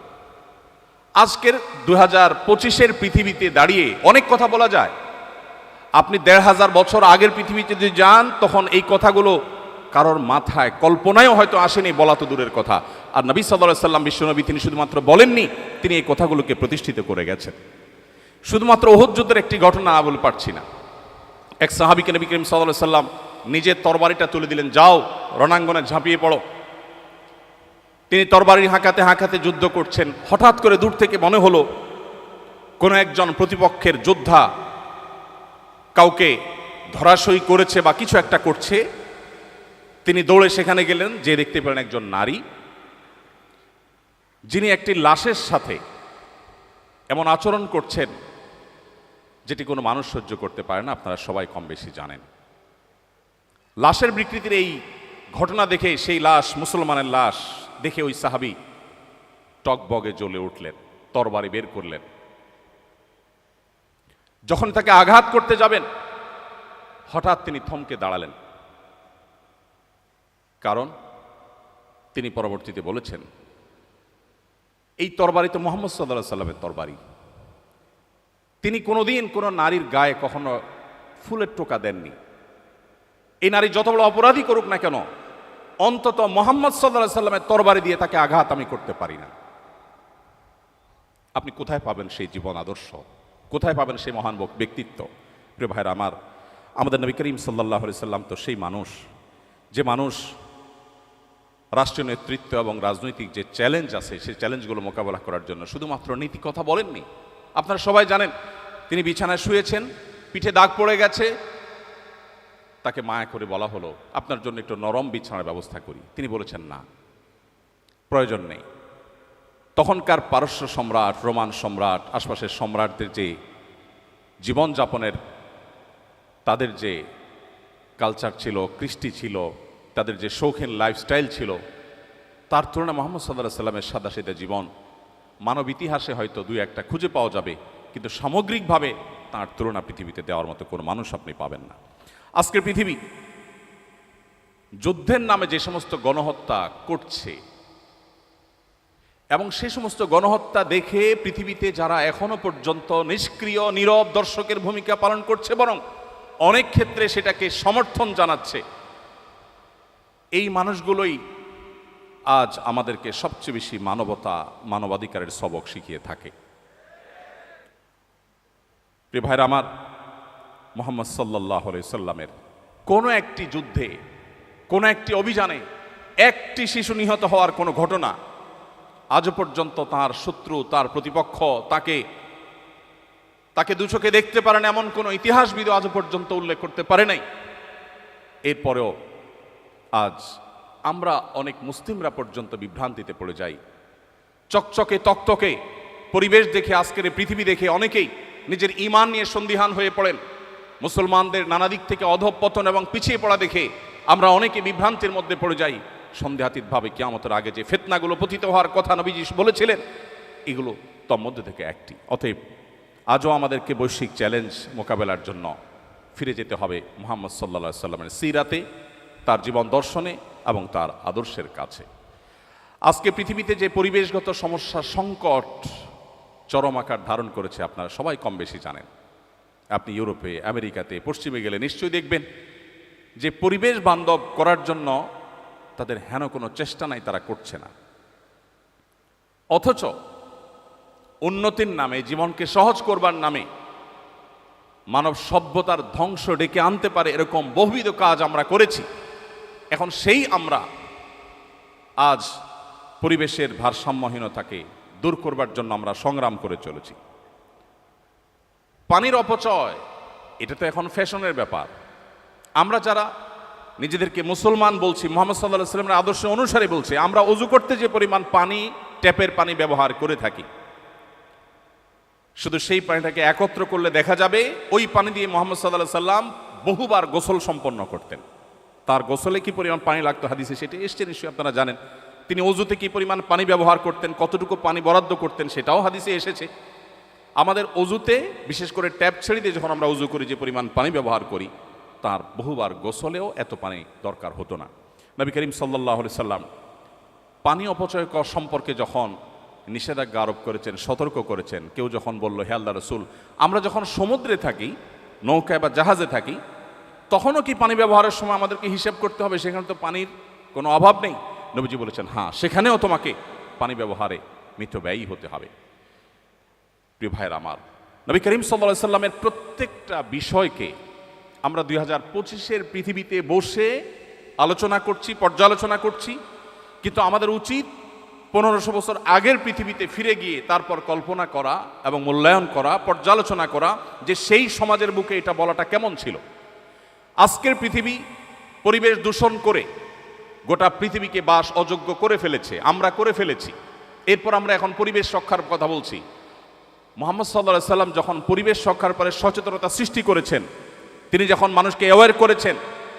আজকের 2025-এর পৃথিবীতে দাঁড়িয়ে অনেক কথা বলা যায়। আপনি 1500 বছর আগের পৃথিবীতে যদি যান, তখন এই কথাগুলো কারোর মাথায় কল্পনায়ও হয়তো আসেনি, বলা তো দূরের কথা। আর নবী সাল্লাল্লাহু আলাইহি সাল্লাম, বিশ্বনবী, তিনি শুধুমাত্র বলেননি, তিনি এই কথাগুলোকে প্রতিষ্ঠিত করে গেছেন। শুধুমাত্র উহুদ যুদ্ধের একটি ঘটনা বলে পারছি না। এক সাহাবীকে নবী করিম সাল্লাল্লাহু আলাইহি সাল্লাম নিজের তরবারিটা তুলে দিলেন, যাও রণাঙ্গনে ঝাঁপিয়ে পড়ো। তিনি তরবারি হাঁকাতে হাঁকাতে যুদ্ধ করছেন। হঠাৎ করে দূর থেকে মনে হলো কোনো একজন প্রতিপক্ষের যোদ্ধা কাউকে ধরাশয়ী করেছে বা কিছু একটা করছে। তিনি দৌড়ে সেখানে গেলেন, যে দেখতে পেলেন একজন নারী, যিনি একটি লাশের সাথে এমন আচরণ করছেন যেটি কোনো মানুষ সহ্য করতে পারে না। আপনারা সবাই কম বেশি জানেন। লাশের বিকৃতির এই ঘটনা দেখে, সেই লাশ মুসলমানের লাশ দেখে ওই সাহাবী টকবগে জ্বলে উঠলেন, তরবারি বের করলেন। যখন তাকে আঘাত করতে যাবেন, হঠাৎ তিনি থমকে দাঁড়ালেন। কারণ তিনি পরবর্তীতে বলেছেন, এই তরবারি তো মুহাম্মদ সাল্লাল্লাহু আলাইহি সাল্লামের তরবারি। তিনি কোনোদিন কোনো নারীর গায়ে কখনো ফুলের টোকা দেননি। এই নারী যত বড় অপরাধী করুক না কেন, অন্তত মুহাম্মদ সাল্লাল্লাহু আলাইহি সাল্লামের তরবারি দিয়ে তাকে আঘাত আমি করতে পারি না। আপনি কোথায় পাবেন সেই জীবন আদর্শ? কোথায় পাবেন সেই মহান ব্যক্তিত্ব? প্রিয় ভাইরা আমার, আমাদের নবী করিম সাল্লাল্লাহু আলাইহি সাল্লাম তো সেই মানুষ, যে মানুষ রাষ্ট্রীয় নেতৃত্ব এবং রাজনৈতিক যে চ্যালেঞ্জ আছে, সেই চ্যালেঞ্জগুলো মোকাবেলা করার জন্য শুধুমাত্র নীতি কথা বলেননি। আপনারা সবাই জানেন, তিনি বিছানায় শুয়েছেন, পিঠে দাগ পড়ে গেছে, তাকে মায়া করে বলা হলো, আপনার জন্য একটু নরম বিছানার ব্যবস্থা করি। তিনি বলেছেন, না, প্রয়োজন নেই। তখনকার পারস্য সম্রাট, রোমান সম্রাট, আশপাশের সম্রাটদের যে জীবনযাপনের তাদের যে কালচার ছিল, কৃষ্টি ছিল, তাদের যে শৌখিন লাইফস্টাইল ছিল, তার তুলনায় মুহাম্মদ সাল্লাল্লাহু আলাইহি সাল্লামের সাদাসিধা জীবন মানব ইতিহাসে হয়তো দুই একটা খুঁজে পাওয়া যাবে, কিন্তু সামগ্রিকভাবে তার তুলনা পৃথিবীতে দেওয়ার মতো কোনো মানুষ আপনি পাবেন না। আজকের পৃথিবী যুদ্ধের নামে যে সমস্ত গণহত্যা করছে, এবং সে সমস্ত গণহত্যা দেখে পৃথিবীতে যারা এখনো পর্যন্ত নিষ্ক্রিয় নীরব দর্শকের ভূমিকা পালন করছে, বরং অনেক ক্ষেত্রে সেটাকে সমর্থন জানাচ্ছে, এই মানুষগুলোই আজ আমাদেরকে সবচেয়ে বেশি মানবতা, মানবাধিকারের সবক শিখিয়ে থাকে। প্রিয় ভাইরা আমার, মুহাম্মদ সাল্লাল্লাহু আলাইহি সাল্লামের কোনো একটি যুদ্ধে, কোনো একটি অভিযানে একটি শিশু নিহত হওয়ার কোনো ঘটনা আজও পর্যন্ত তার শত্রু, তার প্রতিপক্ষ তাকে দু চোখে দেখতে পারেন এমন কোনো ইতিহাসবিদ আজও পর্যন্ত উল্লেখ করতে পারে নাই। এরপরেও আজ আমরা অনেক মুসলিমরা পর্যন্ত বিভ্রান্তিতে পড়ে যাই। চকচকে তকতকে পরিবেশ দেখে, আজকের পৃথিবী দেখে অনেকেই নিজের ঈমান নিয়ে সন্দিহান হয়ে পড়েন। মুসলমানদের নানা দিক থেকে অধঃপতন এবং পিছিয়ে পড়া দেখে আমরা অনেকে বিভ্রান্তির মধ্যে পড়ে যাই। সন্দেহাতীতভাবে কিয়ামতের আগে যে ফিতনাগুলো পতিত হওয়ার কথা নবীজি বলেছিলেন, এগুলো তার মধ্যে থেকে একটি। অতএব আজও আমাদেরকে বৈশ্বিক চ্যালেঞ্জ মোকাবেলার জন্য ফিরে যেতে হবে মুহাম্মদ সাল্লাল্লাহু আলাইহি সাল্লামের সিরাতে, তার জীবন দর্শনে এবং তার আদর্শের কাছে। আজকে পৃথিবীতে যে পরিবেশগত সমস্যা, সংকট চরম আকার ধারণ করেছে, আপনারা সবাই কম বেশি জানেন। আপনি ইউরোপে, আমেরিকাতে, পশ্চিমে গেলে নিশ্চয়ই দেখবেন যে পরিবেশ বান্ধব করার জন্য তাদের হেন কোনো চেষ্টা নাই, তারা করছে না। অথচ উন্নতির নামে, জীবনকে সহজ করবার নামে মানব সভ্যতার ধ্বংস ডেকে আনতে পারে এরকম বহুবিধ কাজ আমরা করেছি। এখন সেই আমরা আজ পরিবেশের ভারসাম্যহীনতাকে দূর করবার জন্য আমরা সংগ্রাম করে চলেছি। পানির অপচয়, এটা তো এখন ফ্যাশনের ব্যাপার। আমরা যারা নিজেদেরকে মুসলমান বলছি, মুহাম্মদ সাল্লাল্লাহু আলাইহি সাল্লামের আদর্শ অনুসারে বলছি, আমরা ওযু করতে যে পরিমাণ পানি, ট্যাপের পানি ব্যবহার করে থাকি, শুধু সেই পানিটাকে একত্র করলে দেখা যাবে ওই পানি দিয়ে মুহাম্মদ সাল্লাল্লাহু আলাইহি সাল্লাম বহুবার গোসল সম্পন্ন করতেন। তার গোসলে কি পরিমাণ পানি লাগতো হাদিসে সেটা এসছে, নিশ্চয়ই আপনারা জানেন। তিনি ওযুতে কি পরিমাণ পানি ব্যবহার করতেন, কতটুকু পানি বরাদ্দ করতেন, সেটাও হাদিসে এসেছে। আমাদের ওযুতে, বিশেষ করে ট্যাপ ছেড়ে দিয়ে যখন আমরা ওযু করি, যে পরিমাণ পানি ব্যবহার করি, তার বহুবার গোসলেও এত পানি দরকার হতো না। নবী করিম সাল্লাল্লাহু আলাইহি সাল্লাম পানি অপচয় সম্পর্কে যখন নিষেধাজ্ঞা আরোপ করেছেন, সতর্ক করেছেন, কেউ যখন বলল হে আল্লাহ রসুল, আমরা যখন সমুদ্রে থাকি, নৌকায় বা জাহাজে থাকি, তখনও কি পানি ব্যবহারের সময় আমাদেরকে হিসেব করতে হবে? সেখানে তো পানির কোনো অভাব নেই। নবীজি বলেছেন হ্যাঁ, সেখানেও তোমাকে পানি ব্যবহারে মিতব্যয়ী হতে হবে। প্রিয় ভাইয়ের আমার, নবী করিম সাল্লাল্লাহু আলাইহি সাল্লামের প্রত্যেকটা বিষয়কে আমরা 2025-এর পৃথিবীতে বসে আলোচনা করছি, পর্যালোচনা করছি, কিন্তু আমাদের উচিত 1500 বছর আগের পৃথিবীতে ফিরে গিয়ে তারপর কল্পনা করা এবং মূল্যায়ন করা, পর্যালোচনা করা যে সেই সমাজের বুকে এটা বলাটা কেমন ছিল। আজকের পৃথিবী পরিবেশ দূষণ করে গোটা পৃথিবীকে বাস অযোগ্য করে ফেলেছে, আমরা করে ফেলেছি। এরপর আমরা এখন পরিবেশ রক্ষার কথা বলছি। মুহাম্মদ সাল্লাল্লাহু আলাইহি সাল্লাম যখন পরিবেশ রক্ষার পরে সচেতনতা সৃষ্টি করেছেন, তিনি যখন মানুষকে অ্যাওয়্যার করেছেন,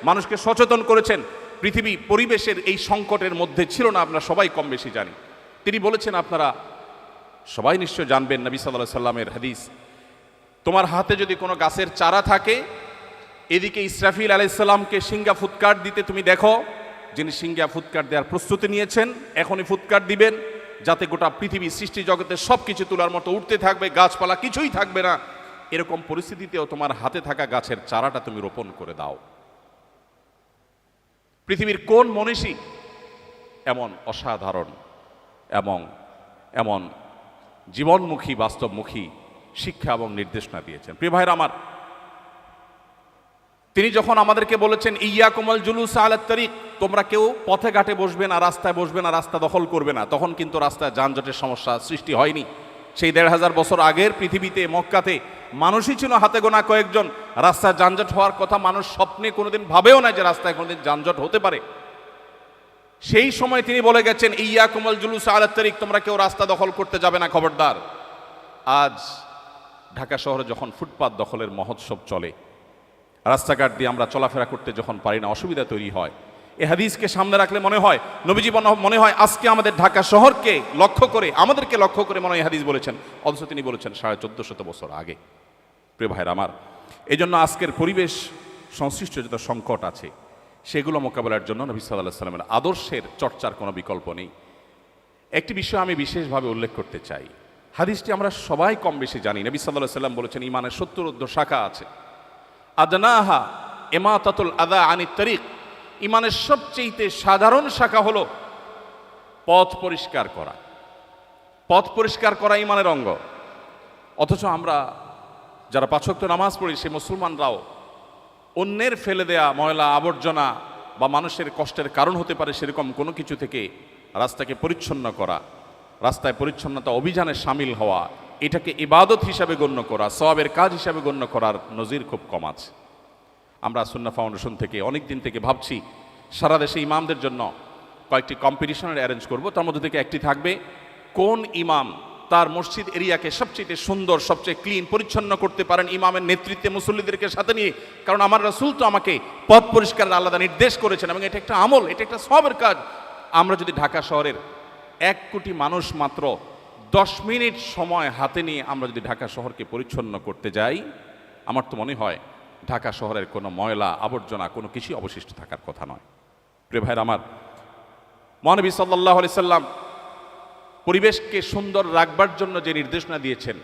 মানুষকে সচেতন করেছেন, পৃথিবী পরিবেশের এই সংকটের মধ্যে ছিল না, আমরা সবাই কম বেশি জানি। তিনি বলেছেন, আপনারা সবাই নিশ্চয় জানবেন নবী সাল্লাল্লাহু আলাইহি সাল্লামের হাদিস, তোমার হাতে যদি কোনো গাছের চারা থাকে, এদিকে ইসরাফিল আলাইহিস সালামকে সিংহা ফুৎকার দিতে তুমি দেখো, যিনি সিংহা ফুৎকার দেওয়ার প্রস্তুতি নিয়েছেন, এখনই ফুৎকার দিবেন, যাতে গোটা পৃথিবী সৃষ্টি জগতের সব কিছু তোলার মতো উঠতে থাকবে, গাছপালা কিছুই থাকবে না। এরকম পরিস্থিতিতেও তোমার হাতে থাকা গাছের চারাটা তুমি রোপণ করে দাও। পৃথিবীর কোন মনীষী এমন অসাধারণ এবং এমন জীবনমুখী, বাস্তবমুখী শিক্ষা এবং নির্দেশনা দিয়েছেন? প্রিয় ভাইরা আমার, তিনি যখন আমাদেরকে বলেছেন ইয়াকুমুল জুলুস আলাত তারিক, তোমরা কেউ পথে ঘাটে বসবে না, রাস্তায় বসবে না, রাস্তা দখল করবে না, তখন কিন্তু রাস্তায় যানজটের সমস্যা সৃষ্টি হয়নি। সেই 1500 বছর আগের পৃথিবীতে মক্কাতে মানুষই ছিল হাতে গোনা কয়েকজন। রাস্তায় যানজট হওয়ার কথা মানুষ স্বপ্নে কোনোদিন ভাবেও না যে রাস্তায় কোনোদিন যানজট হতে পারে। সেই সময় তিনি বলে গেছেন ইয়াকুমুল জুলুস আলাত তারিক, তোমরা কেউ রাস্তা দখল করতে যাবে না, খবরদার। আজ ঢাকা শহরে যখন ফুটপাত দখলের মহোৎসব চলে, রাস্তাঘাট দিয়ে আমরা চলাফেরা করতে যখন পারি না, অসুবিধা তৈরি হয়। এই হাদিসকে সামনে রাখলে মনে হয় নবীজি মনে হয় আজকে আমাদের ঢাকা শহরকে লক্ষ্য করে, আমাদেরকে লক্ষ্য করে মনে হয় হাদিস বলেছেন, অথচ তিনি বলেছেন 1450 বছর আগে। প্রিয় ভাইরা আমার, এই জন্য আজকের পরিবেশ সংশ্লিষ্ট যত সংকট আছে সেগুলো মোকাবেলার জন্য নবী সাল্লাল্লাহু আলাইহি সাল্লামের আদর্শের চর্চার কোনো বিকল্প নেই। একটি বিষয় আমি বিশেষভাবে উল্লেখ করতে চাই, হাদিসটি আমরা সবাই কম বেশি জানি। নবী সাল্লাল্লাহু আলাইহি সাল্লাম বলেছেন ইমানের 70 শাখা আছে। আদনাহা ইমাতাতুল আযা আনিত তারিক, ইমানের সবচেয়ে সাধারণ শাখা হলো পথ পরিষ্কার করা। পথ পরিষ্কার করা ইমানের অঙ্গ। অথচ আমরা যারা 5 ওয়াক্ত নামাজ পড়ি সে মুসলমানরাও অন্যের ফেলে দেয়া ময়লা আবর্জনা বা মানুষের কষ্টের কারণ হতে পারে সেরকম কোনো কিছু থেকে রাস্তাকে পরিচ্ছন্ন করা, রাস্তায় পরিচ্ছন্নতা অভিযানে সামিল হওয়া, এটাকে ইবাদত হিসাবে গণ্য করা, সওয়াবের কাজ হিসাবে গণ্য করার নজির খুব কম আছে। আমরা সুন্নাহ ফাউন্ডেশন থেকে অনেক দিন থেকে ভাবছি সারা দেশে ইমামদের জন্য কয়েকটি কম্পিটিশনের অ্যারেঞ্জ করব। তার মধ্যে থেকে একটি থাকবে কোন ইমাম তার মসজিদ এরিয়াকে সবচেয়ে সুন্দর, সবচেয়ে ক্লিন, পরিচ্ছন্ন করতে পারেন ইমামের নেতৃত্বে মুসল্লিদেরকে সাথে নিয়ে। কারণ আমার রাসূল তো আমাকে পথ পরিষ্কারের আলাদা নির্দেশ করেছেন এবং এটা একটা আমল, এটা একটা সওয়াবের কাজ। আমরা যদি ঢাকা শহরের 1 কোটি মানুষ মাত্র 10 মিনিট সময় হাতে নিয়ে আমরা যদি ঢাকা শহরকে পরিচ্ছন্ন করতে যাই, আমার তো মনে হয় ঢাকা শহরের কোনো ময়লা আবর্জনা কোনো কিছুই অবশিষ্ট থাকার কথা নয়। প্রিয় ভাইরা আমার, মহানবী সাল্লাল্লাহু আলাইহি সাল্লাম পরিবেশকে সুন্দর রাখবার জন্য যে নির্দেশনা দিয়েছেন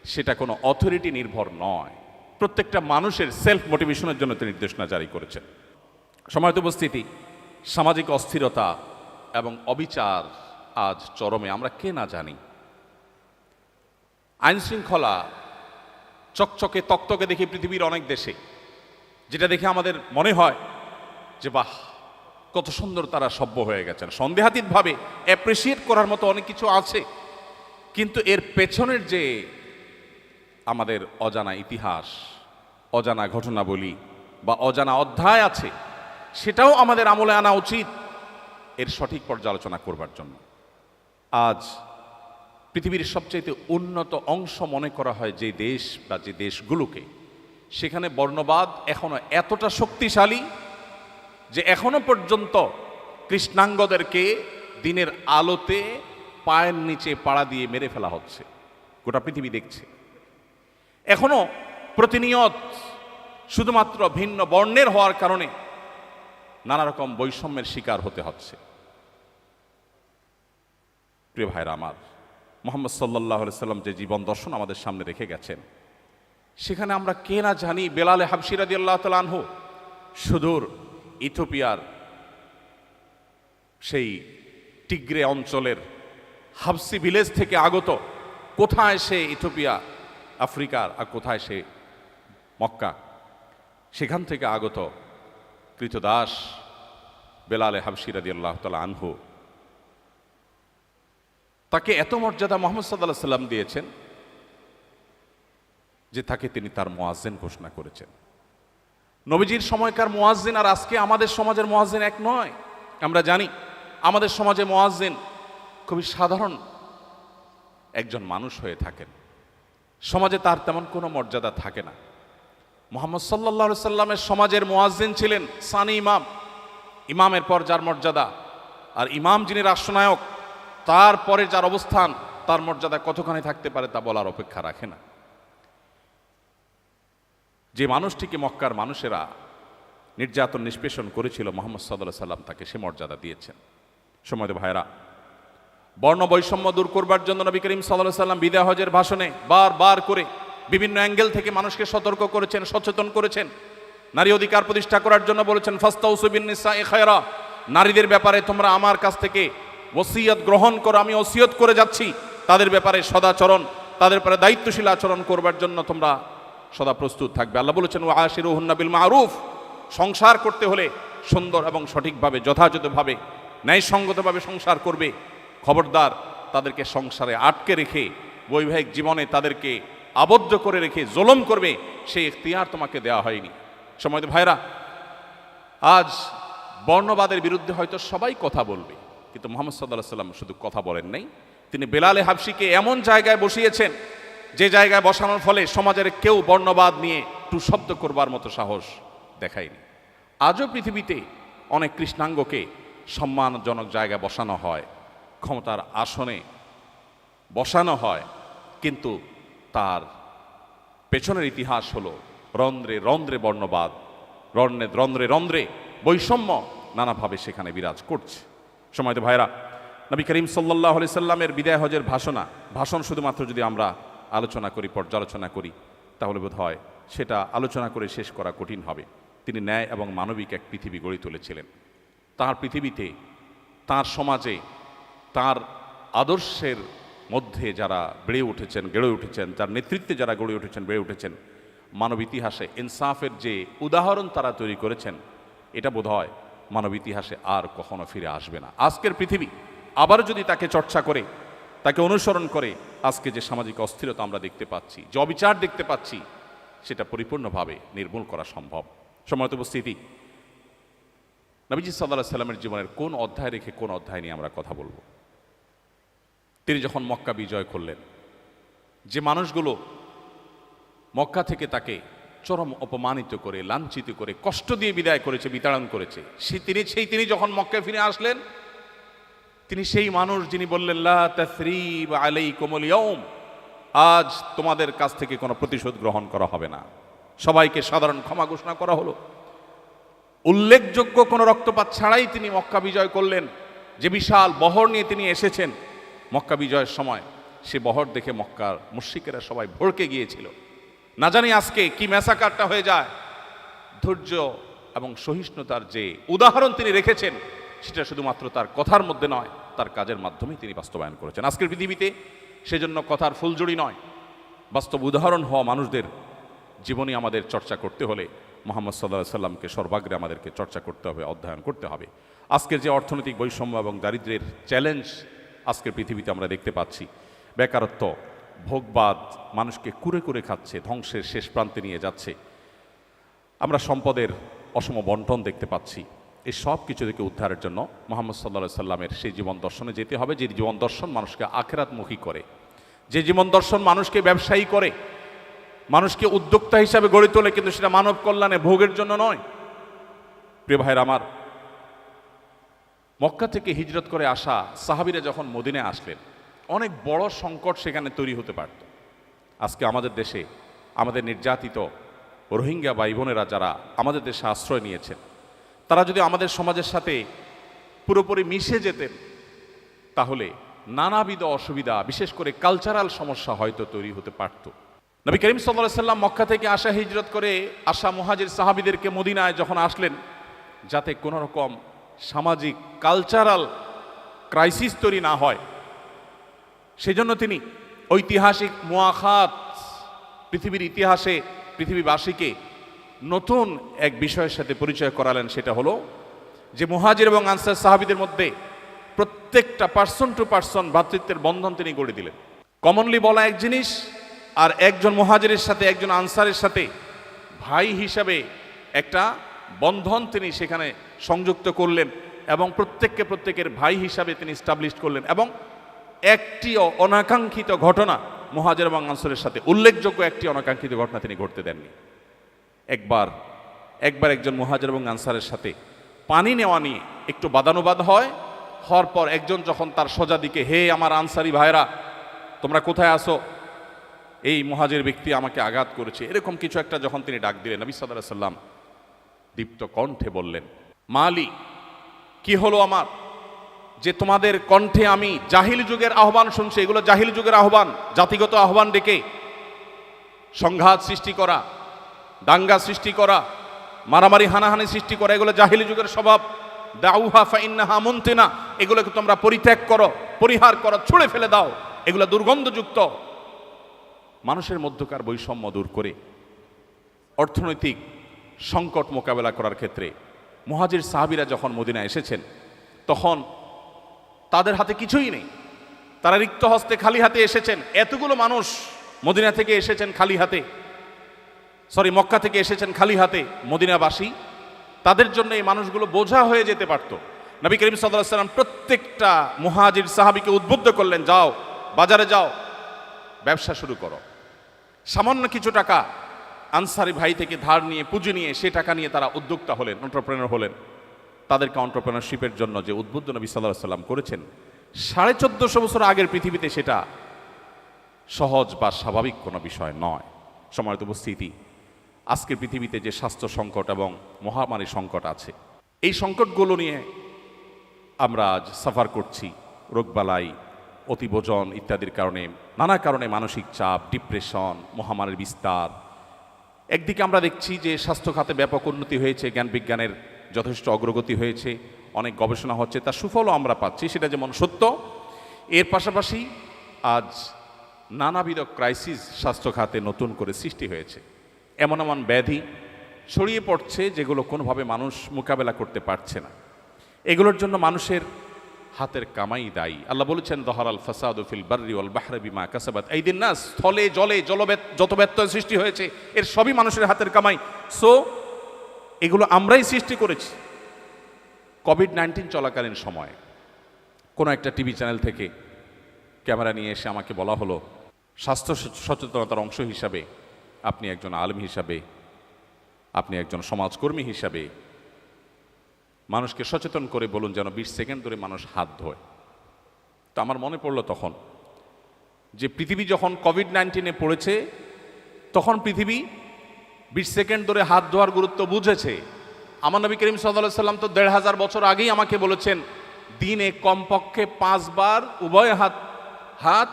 সেটা কোনো অথরিটি নির্ভর নয়, প্রত্যেকটা মানুষের সেলফ মোটিভেশনের জন্য তিনি নির্দেশনা জারি করেছেন। সম্মানিত উপস্থিতি, সামাজিক অস্থিরতা এবং অবিচার আজ চরমে, আমরা কে না জানি। আইন শৃঙ্খলা চকচকে তকতকে দেখি পৃথিবীর অনেক দেশে, যেটা দেখে আমাদের মনে হয় যে বাহ, কত সুন্দর তারা সভ্য হয়ে গেছেন। সন্দেহাতীতভাবে অ্যাপ্রিসিয়েট করার মতো অনেক কিছু আছে, কিন্তু এর পেছনের যে আমাদের অজানা ইতিহাস, অজানা ঘটনাবলী বা অজানা অধ্যায় আছে, সেটাও আমাদের আমলে আনা উচিত এর সঠিক পর্যালোচনা করবার জন্য। আজ পৃথিবীর সবচেয়ে উন্নত অংশ মনে করা হয় যে দেশ বা যে দেশগুলোকে, সেখানে বর্ণবাদ এখনো এতটা শক্তিশালী যে এখনো পর্যন্ত কৃষ্ণাঙ্গদেরকে দিনের আলোতে পায়ের নিচে পাড়া দিয়ে মেরে ফেলা হচ্ছে, গোটা পৃথিবী দেখছে। এখনো প্রতিনিয়ত শুধুমাত্র ভিন্ন বর্ণের হওয়ার কারণে নানা রকম বৈষম্যের শিকার হতে হচ্ছে। প্রিয় ভাইরা আমার, মুহাম্মদ সাল্লাল্লাহু আলাইহি সাল্লাম যে জীবন দর্শন আমাদের সামনে রেখে গেছেন, সেখানে আমরা কে না জানি বেলাল হাবশী রাদিয়াল্লাহু তাআলা আনহু সুদূর ইথিওপিয়ার সেই টিগ্রে অঞ্চলের হাবসি ভিলেজ থেকে আগত, কোথায় সে ইথিওপিয়া আফ্রিকার আর কোথায় সে মক্কা, সেখান থেকে আগত কৃতদাস বেলাল হাবশী রাদিয়াল্লাহু তাআলা আনহু, তাকে এত মর্যাদা মুহাম্মদ সাল্লাল্লাহু আলাইহি সাল্লাম দিয়েছেন যে তাকে তিনি তার মুয়াজ্জিন ঘোষণা করেছেন। নবীজির সময়কার মুয়াজ্জিন আর আজকে আমাদের সমাজের মুয়াজ্জিন এক নয়। আমরা জানি আমাদের সমাজে মুয়াজ্জিন খুবই সাধারণ একজন মানুষ হয়ে থাকেন, সমাজে তার তেমন কোনো মর্যাদা থাকে না। মুহাম্মদ সাল্লাল্লাহু আলাইহি সাল্লামের সমাজের মুয়াজ্জিন ছিলেন সানি ইমাম, ইমামের পর যার মর্যাদা, আর ইমাম যিনি রাষ্ট্রনায়ক তারপরে যার অবস্থান, তার মর্যাদা কতখানি থাকতে পারে তা বলার অপেক্ষা রাখে না। যে মানুষটিকে মক্কার মানুষেরা নির্যাতন নিষ্পেষণ করেছিল, মুহাম্মদ সাল্লাল্লাহু আলাইহি সাল্লাম তাকে সে মর্যাদা দিয়েছেন। সময়ত ভাইরা, বর্ণ বৈষম্য দূর করবার জন্য নবী করিম সাল্লাল্লাহু আলাইহি সাল্লাম বিদায় হজের ভাষণে বারবার করে বিভিন্ন অ্যাঙ্গেল থেকে মানুষকে সতর্ক করেছেন, সচেতন করেছেন। নারী অধিকার প্রতিষ্ঠা করার জন্য বলেছেন ফাস্তাউসু বিন-নিসাই খায়রা, নারীদের ব্যাপারে তোমরা আমার কাছ থেকে ওসিয়ত গ্রহণ করো, আমি ওসিয়ত করে যাচ্ছি তাদের ব্যাপারে সদাচরণ, তাদের ব্যাপারে দায়িত্বশীল আচরণ করবার জন্য তোমরা সদা প্রস্তুত থাকবে। আল্লাহ বলেছেন ওয়া আশিরুহুন্না বিল মারুফ, সংসার করতে হলে সুন্দর এবং সঠিকভাবে যথাযথভাবে ন্যায়সঙ্গতভাবে সংসার করবে। খবরদার তাদেরকে সংসারে আটকে রেখে বৈবাহিক জীবনে তাদেরকে আবদ্ধ করে রেখে জুলুম করবে, সেই ইখতিয়ার তোমাকে দেওয়া হয়নি। সময়ত ভাইরা, আজ বর্ণবাদের বিরুদ্ধে হয়তো সবাই কথা বলবে, কিন্তু মুহাম্মদ সাল্লাল্লাহু আলাইহি সাল্লাম শুধু কথা বলেন নাই, তিনি বেলাল হাবশীকে এমন জায়গায় বসিয়েছেন যে জায়গায় বসানোর ফলে সমাজের কেউ বর্ণবাদ নিয়ে টু শব্দ করবার মতো সাহস দেখায়নি। আজও পৃথিবীতে অনেক কৃষ্ণাঙ্গকে সম্মানজনক জায়গায় বসানো হয়, ক্ষমতার আসনে বসানো হয়, কিন্তু তার পেছনের ইতিহাস হলো রন্ধ্রে রন্ধ্রে বর্ণবাদ, রন্ধ্রে রন্ধ্রে বৈষম্য নানাভাবে সেখানে বিরাজ করছে। সময়ত ভাইরা, নবী করিম সাল্লাল্লাহু আলাইহি সাল্লামের বিদায় হজের ভাষণ শুধুমাত্র যদি আমরা আলোচনা করি, পর্যালোচনা করি, তাহলে বোধ হয় সেটা আলোচনা করে শেষ করা কঠিন হবে। তিনি ন্যায় এবং মানবিক এক পৃথিবী গড়ে তুলেছিলেন। তার পৃথিবীতে, তার সমাজে, তার আদর্শের মধ্যে যারা গড়ে উঠেছেন, যার নেতৃত্বে যারা গড়ে উঠেছেন, বেড়ে উঠেছেন, মানব ইতিহাসে ইনসাফের যে উদাহরণ তারা তৈরি করেছেন, এটা বোধ হয় মানব ইতিহাসে আর কখনো ফিরে আসবে না। আজকের পৃথিবী আবার যদি তাকে চর্চা করে, তাকে অনুসরণ করে, আজকে যে সামাজিক অস্থিরতা আমরা দেখতে পাচ্ছি, যে অবিচার দেখতে পাচ্ছি, সেটা পরিপূর্ণভাবে নির্মূল করা সম্ভব। সম্মানিত উপস্থিতি, নবীজি সাল্লাল্লাহু আলাইহি সাল্লামের জীবনের কোন অধ্যায় রেখে কোন অধ্যায় নিয়ে আমরা কথা বলবো? তিনি যখন মক্কা বিজয় করলেন, যে মানুষগুলো মক্কা থেকে তাকে চরম অপমানিত করে, লাঞ্ছিত করে, কষ্ট দিয়ে বিদায় করেছে, বিতাড়ন করেছে, তিনি যখন মক্কায় ফিরে আসলেন, তিনি সেই মানুষ যিনি বললেন লা তাসরিবা আলাইকুমুল ইয়াউম, আজ তোমাদের কাছ থেকে কোনো প্রতিশোধ গ্রহণ করা হবে না, সবাইকে সাধারণ ক্ষমা ঘোষণা করা হলো। উল্লেখযোগ্য কোনো রক্তপাত ছাড়াই তিনি মক্কা বিজয় করলেন। যে বিশাল বহর নিয়ে তিনি এসেছেন মক্কা বিজয়ের সময়, সে বহর দেখে মক্কার মুশরিকেরা সবাই ভড়কে গিয়েছিল। না জানি আজকে কি ম্যাসাকারটা হয়ে যায়। ধৈর্য এবং সহিষ্ণুতার যে উদাহরণ তিনি রেখেছেন, সেটা শুধুমাত্র তার কথার মধ্যে নয়, তার কাজের মাধ্যমেই তিনি বাস্তবায়ন করেছেন। আজকের পৃথিবীতে সেজন্য কথার ফুলজড়ি নয়, বাস্তব উদাহরণ হওয়া মানুষদের জীবনী আমাদের চর্চা করতে হলে মুহাম্মদ সাল্লাল্লাহু আলাইহি সাল্লামকে সর্বাগ্রে আমাদেরকে চর্চা করতে হবে, অধ্যয়ন করতে হবে। আজকের যে অর্থনৈতিক বৈষম্য এবং দারিদ্র্যের চ্যালেঞ্জ আজকের পৃথিবীতে আমরা দেখতে পাচ্ছি, বেকারত্ব, ভোগবাদ মানুষকে কুরে কুরে খাচ্ছে, ধ্বংসের শেষ প্রান্তে নিয়ে যাচ্ছে, আমরা সম্পদের অসম বন্টন দেখতে পাচ্ছি। এই সব কিছু থেকে উদ্ধারের জন্য মুহাম্মদ সাল্লাল্লাহু আলাইহি সাল্লামের সেই জীবন দর্শনে যেতে হবে, যে জীবন দর্শন মানুষকে আখিরাতমুখী করে, যে জীবন দর্শন মানুষকে ব্যবসায়ী করে, মানুষকে উদ্যোক্তা হিসাবে গড়ে তোলে, কিন্তু সেটা মানব কল্যাণে, ভোগের জন্য নয়। প্রিয় ভাইরা আমার, মক্কা থেকে হিজরত করে আসা সাহাবীরা যখন মদিনায় আসলেন, অনেক বড় সংকট সেখানে তৈরি হতে পারত। আজকে আমাদের দেশে আমাদের নির্যাতিত রোহিঙ্গা ভাই বোনেরা যারা আমাদের দেশে আশ্রয় নিয়েছেন, তারা যদি আমাদের সমাজের সাথে পুরোপুরি মিশে যেতেন, তাহলে নানাবিধ অসুবিধা, বিশেষ করে কালচারাল সমস্যা হয়তো তৈরি হতে পারত। নবী করিম সাল্লাল্লাহু আলাইহি সাল্লাম মক্কা থেকে আসা, হিজরত করে আসা মুহাজির সাহাবীদেরকে মদিনায় যখন আসলেন, যাতে কোনো রকম সামাজিক কালচারাল ক্রাইসিস তৈরি না হয়, সেজন্য তিনি ঐতিহাসিক মুআখাত, পৃথিবীর ইতিহাসে পৃথিবীবাসীকে নতুন এক বিষয়ের সাথে পরিচয় করালেন। সেটা হলো যে মুহাজির এবং আনসার সাহাবীদের মধ্যে প্রত্যেকটা পার্সন টু পার্সন ভ্রাতৃত্বের বন্ধন তিনি গড়ে দিলেন। কমনলি বলা এক জিনিস, আর একজন মুহাজিরের সাথে একজন আনসারের সাথে ভাই হিসাবে একটা বন্ধন তিনি সেখানে সংযুক্ত করলেন এবং প্রত্যেকের ভাই হিসাবে তিনি স্টাবলিশ করলেন। এবং একটি অনাকাঙ্ক্ষিত ঘটনা মুহাজির এবং আনসারের সাথে, উল্লেখযোগ্য একটি অনাকাঙ্ক্ষিত ঘটনা তিনি ঘটতে দেননি। একবার একজন মুহাজির এবং আনসারের সাথে পানি নেওয়া নিয়ে একটু বাদানুবাদ হওয়ার পর একজন যখন তার সোজা দিকে, হে আমার আনসারি ভাইরা, তোমরা কোথায় আসো, এই মুহাজির ব্যক্তি আমাকে আঘাত করেছে, এরকম কিছু একটা যখন তিনি ডাক দিলেন, নবী সাল্লাল্লাহু আলাইহি সাল্লাম দীপ্ত কণ্ঠে বললেন, মালি, কি হলো আমার, যে তোমাদের কণ্ঠে আমি জাহিল যুগের আহ্বান শুনছি। এগুলো জাহিল যুগের আহ্বান, জাতিগত আহ্বান ডেকে সংঘাত সৃষ্টি করা, দাঙ্গা সৃষ্টি করা, মারামারি হানাহানি সৃষ্টি করা, এগুলো জাহিল যুগের স্বভাব। দাউহা ফাইন্নাহা মুনতিনা, এগুলোকে তোমরা পরিত্যাগ করো, পরিহার করো, ছুঁড়ে ফেলে দাও, এগুলো দুর্গন্ধযুক্ত। মানুষের মধ্যকার বৈষম্য দূর করে অর্থনৈতিক সংকট মোকাবেলা করার ক্ষেত্রে মুহাজির সাহাবীরা যখন মদিনায় এসেছেন, তখন তাদের হাতে কিছুই নেই, তারা রিক্ত হস্তে খালি হাতে এসেছেন। এতগুলো মানুষ মদিনা থেকে এসেছেন খালি হাতে, মক্কা থেকে এসেছেন খালি হাতে মদিনাবাসী, তাদের জন্য এই মানুষগুলো বোঝা হয়ে যেতে পারত। নবী করিম সাল্লাল্লাহু আলাইহি সাল্লাম প্রত্যেকটা মুহাজির সাহাবীকে উদ্বুদ্ধ করলেন, যাও বাজারে যাও, ব্যবসা শুরু করো। সামান্য কিছু টাকা আনসারি ভাই থেকে ধার নিয়ে, পুঁজি নিয়ে, সে টাকা নিয়ে তারা উদ্যোক্তা হলেন, এন্টারপ্রেনার হলেন। তাদেরকে এন্টারপ্রেনারশিপের জন্য যে উদ্বুদ্ধ নবী সাল্লাল্লাহু আলাইহি সাল্লাম করেছেন, 1450 বছর আগের পৃথিবীতে সেটা সহজ বা স্বাভাবিক কোনো বিষয় নয়। সম্মানিত উপস্থিতি, আজকের পৃথিবীতে যে স্বাস্থ্য সংকট এবং মহামারী সংকট আছে, এই সংকটগুলো নিয়ে আমরা আজ সাফার করছি। রোগবালাই, অতিভোজন ইত্যাদির কারণে, নানা কারণে মানসিক চাপ, ডিপ্রেশন, মহামারীর বিস্তার। একদিকে আমরা দেখছি যে স্বাস্থ্য খাতে ব্যাপক উন্নতি হয়েছে, জ্ঞান বিজ্ঞানের যথেষ্ট অগ্রগতি হয়েছে, অনেক গবেষণা হচ্ছে, তার সুফলও আমরা পাচ্ছি, সেটা যেমন সত্য। এর পাশাপাশি আজ নানাবিধ ক্রাইসিস স্বাস্থ্য খাতে নতুন করে সৃষ্টি হয়েছে। এমন এমন ব্যাধি ছড়িয়ে পড়ছে যেগুলো কোনোভাবে মানুষ মোকাবেলা করতে পারছে না। এগুলোর জন্য মানুষের হাতের কামাই দায়ী। আল্লাহ বলেছেন, যহারাল ফাসাদু ফিল বাররি ওয়াল বাহরি বিমা কাসাবাত আইদিন নাস, স্থলে জলে যত ব্যত্যয় সৃষ্টি হয়েছে এর সবই মানুষের হাতের কামাই। সো এগুলো আমরাই সৃষ্টি করেছি। কোভিড-19 চলাকালীন সময়ে কোনো একটা টিভি চ্যানেল থেকে ক্যামেরা নিয়ে এসে আমাকে বলা হলো, স্বাস্থ্য সচেতনতার অংশ হিসাবে আপনি একজন আলেম হিসাবে, আপনি একজন সমাজকর্মী হিসাবে মানুষকে সচেতন করে বলুন যেন 20 সেকেন্ড ধরে মানুষ হাত ধোয়। তো আমার মনে পড়লো তখন যে পৃথিবী যখন কোভিড-19 পড়েছে, তখন পৃথিবী 20 সেকেন্ড ধরে হাত ধোয়ার গুরুত্ব বুঝেছে। আমার নবী করিম সাল্লাল্লাহু আলাইহি সাল্লাম তো 1500 বছর আগেই আমাকে বলেছেন, দিনে কমপক্ষে 5 বার উভয় হাত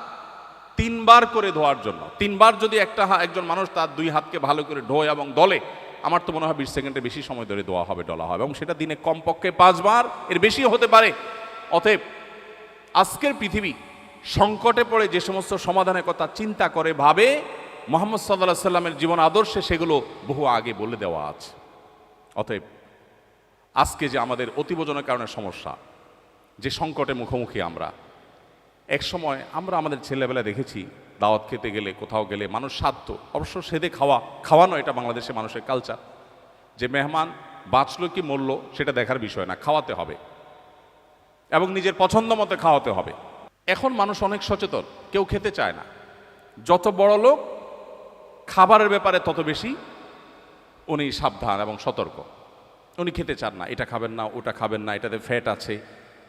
3 বার করে ধোয়ার জন্য। 3 বার যদি একজন মানুষ তার 2 হাতকে ভালো করে ধোয় এবং দলে, আমার তো মনে হয় 20 সেকেন্ডের বেশি সময় ধরে ধোয়া হবে, ডলা হবে, এবং সেটা দিনে কমপক্ষে 5 বার, এর বেশিও হতে পারে। অতএব আজকের পৃথিবী সংকটে পড়ে যে সমস্ত সমাধানের কথা চিন্তা করে ভাবে, মুহাম্মদ সাল্লাল্লাহু আলাইহি সাল্লামের জীবন আদর্শে সেগুলো বহু আগে বলে দেওয়া আছে। অতএব আজকে যে আমাদের অতিভোজনের কারণে সমস্যা, যে সংকটে মুখোমুখি আমরা, এক সময় আমরা আমাদের ছেলেবেলা দেখেছি দাওয়াত খেতে গেলে, কোথাও গেলে মানুষ সাধ্য, অবশ্য সেদে খাওয়ানো, এটা বাংলাদেশে মানুষের কালচার, যে মেহমান বাঁচলো কি মরলো সেটা দেখার বিষয় না, খাওয়াতে হবে এবং নিজের পছন্দ মতো খাওয়াতে হবে। এখন মানুষ অনেক সচেতন, কেউ খেতে চায় না। যত বড় লোক খাবারের ব্যাপারে তত বেশি উনি সাবধান এবং সতর্ক। উনি খেতে চান না, এটা খাবেন না, ওটা খাবেন না, এটাতে ফ্যাট আছে,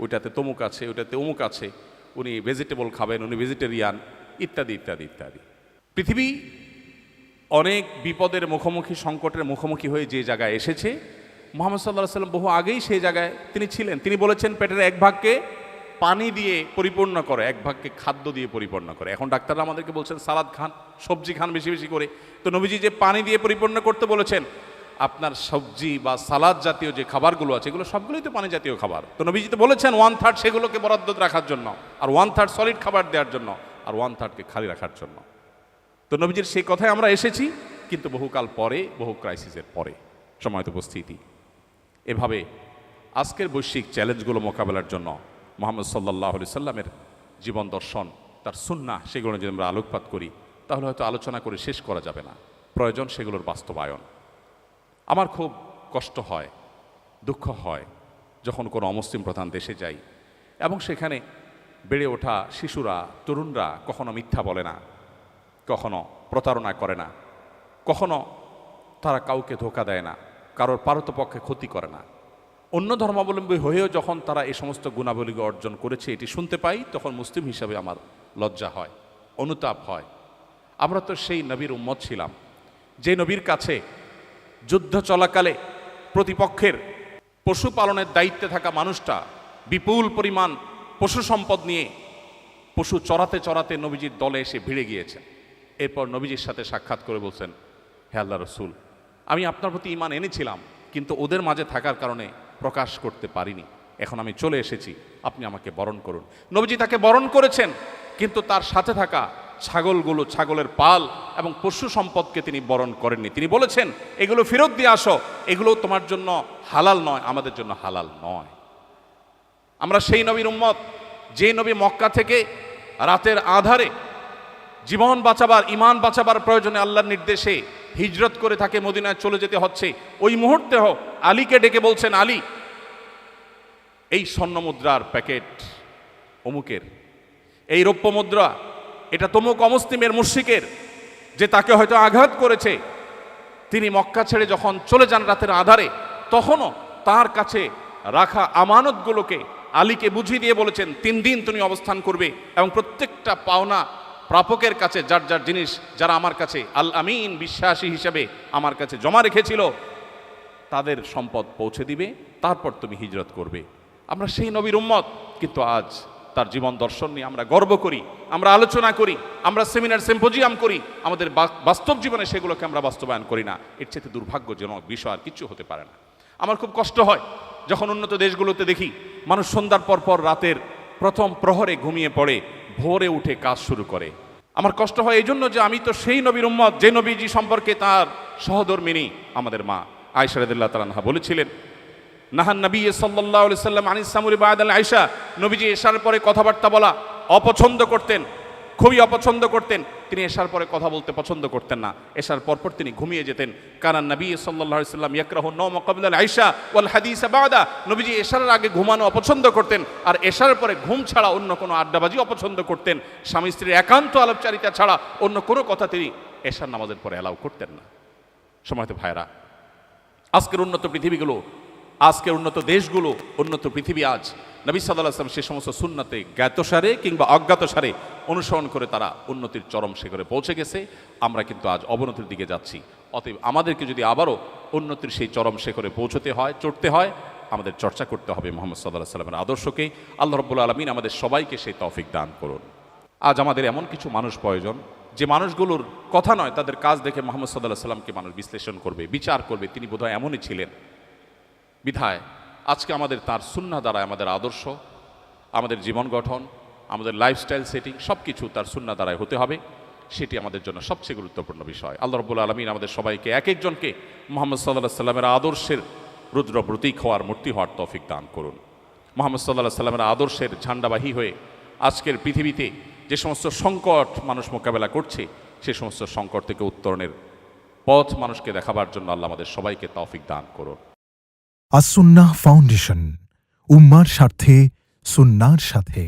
ওইটাতে তমুক আছে, ওইটাতে অমুক আছে, উনি ভেজিটেবল খাবেন, উনি ভেজিটেরিয়ান, ইত্যাদি ইত্যাদি ইত্যাদি। পৃথিবী অনেক বিপদের মুখোমুখি, সংকটের মুখোমুখি হয়ে যে জায়গায় এসেছে, মুহাম্মদ সাল্লাল্লাহু আলাইহি সাল্লাম বহু আগেই সেই জায়গায় তিনি ছিলেন। তিনি বলেছেন, পেটের 1 ভাগকে পানি দিয়ে পরিপূর্ণ করে, এক ভাগকে খাদ্য দিয়ে পরিপূর্ণ করে। এখন ডাক্তাররা আমাদেরকে বলছেন সালাদ খান, সবজি খান বেশি বেশি করে। তো নবীজি যে পানি দিয়ে পরিপূর্ণ করতে বলেছেন, আপনার সবজি বা সালাদ জাতীয় যে খাবারগুলো আছে এগুলো সবগুলোই তো পানি জাতীয় খাবার। তো নবীজি তো বলেছেন 1/3 সেগুলোকে বরাদ্দ রাখার জন্য, আর 1/3 সলিড খাবার দেওয়ার জন্য, আর 1/3কে খালি রাখার জন্য। তো নবীজির সেই কথায় আমরা এসেছি, কিন্তু বহুকাল পরে, বহু ক্রাইসিসের পরে। সময়ত উপস্থিতি, এভাবে আজকের বৈশ্বিক চ্যালেঞ্জগুলো মোকাবেলার জন্য মুহাম্মদ সাল্লাল্লাহু আলাইহি সাল্লামের জীবন দর্শন, তার সুন্নাহ, সেগুলো যদি আমরা আলোকপাত করি তাহলে হয়তো আলোচনা করে শেষ করা যাবে না। প্রয়োজন সেগুলোর বাস্তবায়ন। আমার খুব কষ্ট হয়, দুঃখ হয় যখন কোনো অমুসলিম প্রধান দেশে যাই এবং সেখানে বেড়ে ওঠা শিশুরা, তরুণরা কখনো মিথ্যা বলে না, কখনো প্রতারণা করে না, কখনো তারা কাউকে ধোঁকা দেয় না, কারোর পারতপক্ষে ক্ষতি করে না। অন্য ধর্মাবলম্বী হয়েও যখন তারা এই সমস্ত গুণাবলীকে অর্জন করেছে এটি শুনতে পাই, তখন মুসলিম হিসাবে আমার লজ্জা হয়, অনুতাপ হয়। আমরা তো সেই নবীর উম্মত ছিলাম যে নবীর কাছে যুদ্ধ চলাকালে প্রতিপক্ষের পশুপালনের দায়িত্বে থাকা মানুষটা বিপুল পরিমাণ পশু সম্পদ নিয়ে পশু চড়াতে চড়াতে নবীজির দলে এসে ভিড়ে গিয়েছেন। এরপর নবীজির সাথে সাক্ষাৎ করে বলছেন, হে আল্লাহ রসুল, আমি আপনার প্রতি ঈমান এনেছিলাম, কিন্তু ওদের মাঝে থাকার কারণে প্রকাশ করতে পারিনি। এখন আমি চলে এসেছি, আপনি আমাকে বরণ করুন। নবীজি তাকে বরণ করেছেন, কিন্তু তার সাথে থাকা ছাগলগুলো, ছাগলের পাল এবং পশু সম্পদকে তিনি বরণ করেননি। তিনি বলেছেন, এগুলো ফেরত দিয়ে আসো, এগুলো তোমার জন্য হালাল নয়, আমাদের জন্য হালাল নয়। আমরা সেই নবীর উম্মত যে নবী মক্কা থেকে রাতের আধারে জীবন বাঁচাবার, ঈমান বাঁচাবার প্রয়োজনে আল্লাহর নির্দেশে হিজরত করে তাকে মদিনায় চলে যেতে হচ্ছে। ওই মুহূর্তে আলীকে ডেকে বলছেন, আলী, এই স্বর্ণ মুদ্রার প্যাকেট অমুকের, এই রৌপ্য মুদ্রা এটা তমুক অমুসলিমের মুশরিকের, যে তাকে হয়তো আঘাত করেছে। তিনি মক্কা ছেড়ে যখন চলে যান রাতের আধারে, তখনও তার কাছে রাখা আমানতগুলোকে আলীকে বুঝিয়ে দিয়ে বলেছেন, 3 দিন তুমি অবস্থান করবে এবং প্রত্যেকটা পাওনা প্রাপকের কাছে যার যার জিনিস, যারা আমার কাছে আল আমিন বিশ্বাসী হিসেবে আমার কাছে জমা রেখেছিল, তাদের সম্পদ পৌঁছে দিবে, তারপর তুমি হিজরত করবে। আমরা সেই নবীর উম্মত, কিন্তু আজ তার জীবন দর্শন নিয়ে আমরা গর্ব করি, আমরা আলোচনা করি, আমরা সেমিনার সিম্পোজিয়াম করি, আমাদের বাস্তব জীবনে সেগুলোকে আমরা বাস্তবায়ন করি না। এর চেয়ে দুর্ভাগ্যজনক বিষয় আর কিছু হতে পারে না। আমার খুব কষ্ট হয় যখন উন্নত দেশগুলোতে দেখি মানুষ সন্ধ্যার পর পর রাতের প্রথম প্রহরে ঘুমিয়ে পড়ে, ভোরে উঠে কাজ শুরু করে। আমার কষ্ট হয় এই জন্য যে আমি তো সেই নবীর উম্মত যে নবীজি সম্পর্কে তার সহধর্মিনী আমাদের মা আয়েশা রাদিয়াল্লাহু তাআলা আনহা বলেছিলেন, নাহান নবী সাল্লাল্লাহু আলাইহি সাল্লাম আনিস সামুরি বাদাল আয়েশা, নবীজি এশার পরে কথাবার্তা বলা অপছন্দ করতেন, খুবই অপছন্দ করতেন। তিনি এশার পরে কথা বলতে পছন্দ করতেন না, এশার পরপর তিনি ঘুমিয়ে যেতেন। কারণ নবী সাল্লাল্লাহু আলাইহি সাল্লাম ইয়াকরাহু নওম ক্বাবলা আয়েশা ওয়াল হাদিস বাদা, নবীজি এশার আগে ঘুমানো অপছন্দ করতেন, আর এশার পরে ঘুম ছাড়া অন্য কোনো আড্ডাবাজি অপছন্দ করতেন। স্বামী স্ত্রীর একান্ত আলাপচারিতা ছাড়া অন্য কোনো কথা তিনি এশার নামাজের পরে অ্যালাউ করতেন না। সময়ত ভাইরা, আজকের উন্নত পৃথিবীগুলো, আজকের উন্নত দেশগুলো, উন্নত পৃথিবী আজ নবী সাল্লাল্লাহু আলাইহি ওয়াসাল্লাম সে সমস্ত সুন্নতে জ্ঞাতসারে কিংবা অজ্ঞাতসারে অনুসরণ করে তারা উন্নতির চরম শিখরে পৌঁছে গেছে। আমরা কিন্তু আজ অবনতির দিকে যাচ্ছি। অতএব আমাদেরকে যদি আবারও উন্নতির সেই চরম শিখরে পৌঁছতে হয়, চড়তে হয়, আমাদের চর্চা করতে হবে মুহাম্মদ সাল্লাল্লাহু আলাইহি ওয়াসাল্লামের আদর্শকে। আল্লাহ রাব্বুল আলামিন আমাদের সবাইকে সেই তৌফিক দান করুন। আজ আমাদের এমন কিছু মানুষ প্রয়োজন যে মানুষগুলোর কথা নয়, তাদের কাজ দেখে মুহাম্মদ সাল্লাল্লাহু আলাইহি ওয়াসাল্লামকে মানুষ বিশ্লেষণ করবে, বিচার করবে, তিনি বোধহয় এমনই ছিলেন। বিধায় আজকে আমাদের তার সুন্নাহ দ্বারা আমাদের আদর্শ, আমাদের জীবন গঠন, আমাদের লাইফস্টাইল সেটিং সব কিছু তার সুন্নাহ দ্বারাই হতে হবে। সেটি আমাদের জন্য সবচেয়ে গুরুত্বপূর্ণ বিষয়। আল্লাহ রাব্বুল আলামিন আমাদের সবাইকে এক একজনকে মুহাম্মদ সাল্লাল্লাহু আলাইহি ওয়াসাল্লামের আদর্শের রুদ্র প্রতীক হওয়ার, মূর্তি হওয়ার তৌফিক দান করুন। মুহাম্মদ সাল্লাল্লাহু আলাইহি ওয়াসাল্লামের আদর্শের ঝান্ডাবাহী হয়ে আজকের পৃথিবীতে যে সমস্ত সংকট মানুষ মোকাবেলা করছে, সে সমস্ত সংকট থেকে উত্তরণের পথ মানুষকে দেখাবার জন্য আল্লাহ আমাদের সবাইকে তৌফিক দান করুন।
আস-সুন্নাহ ফাউন্ডেশন, উম্মার স্বার্থে সুন্নাহর সাথে।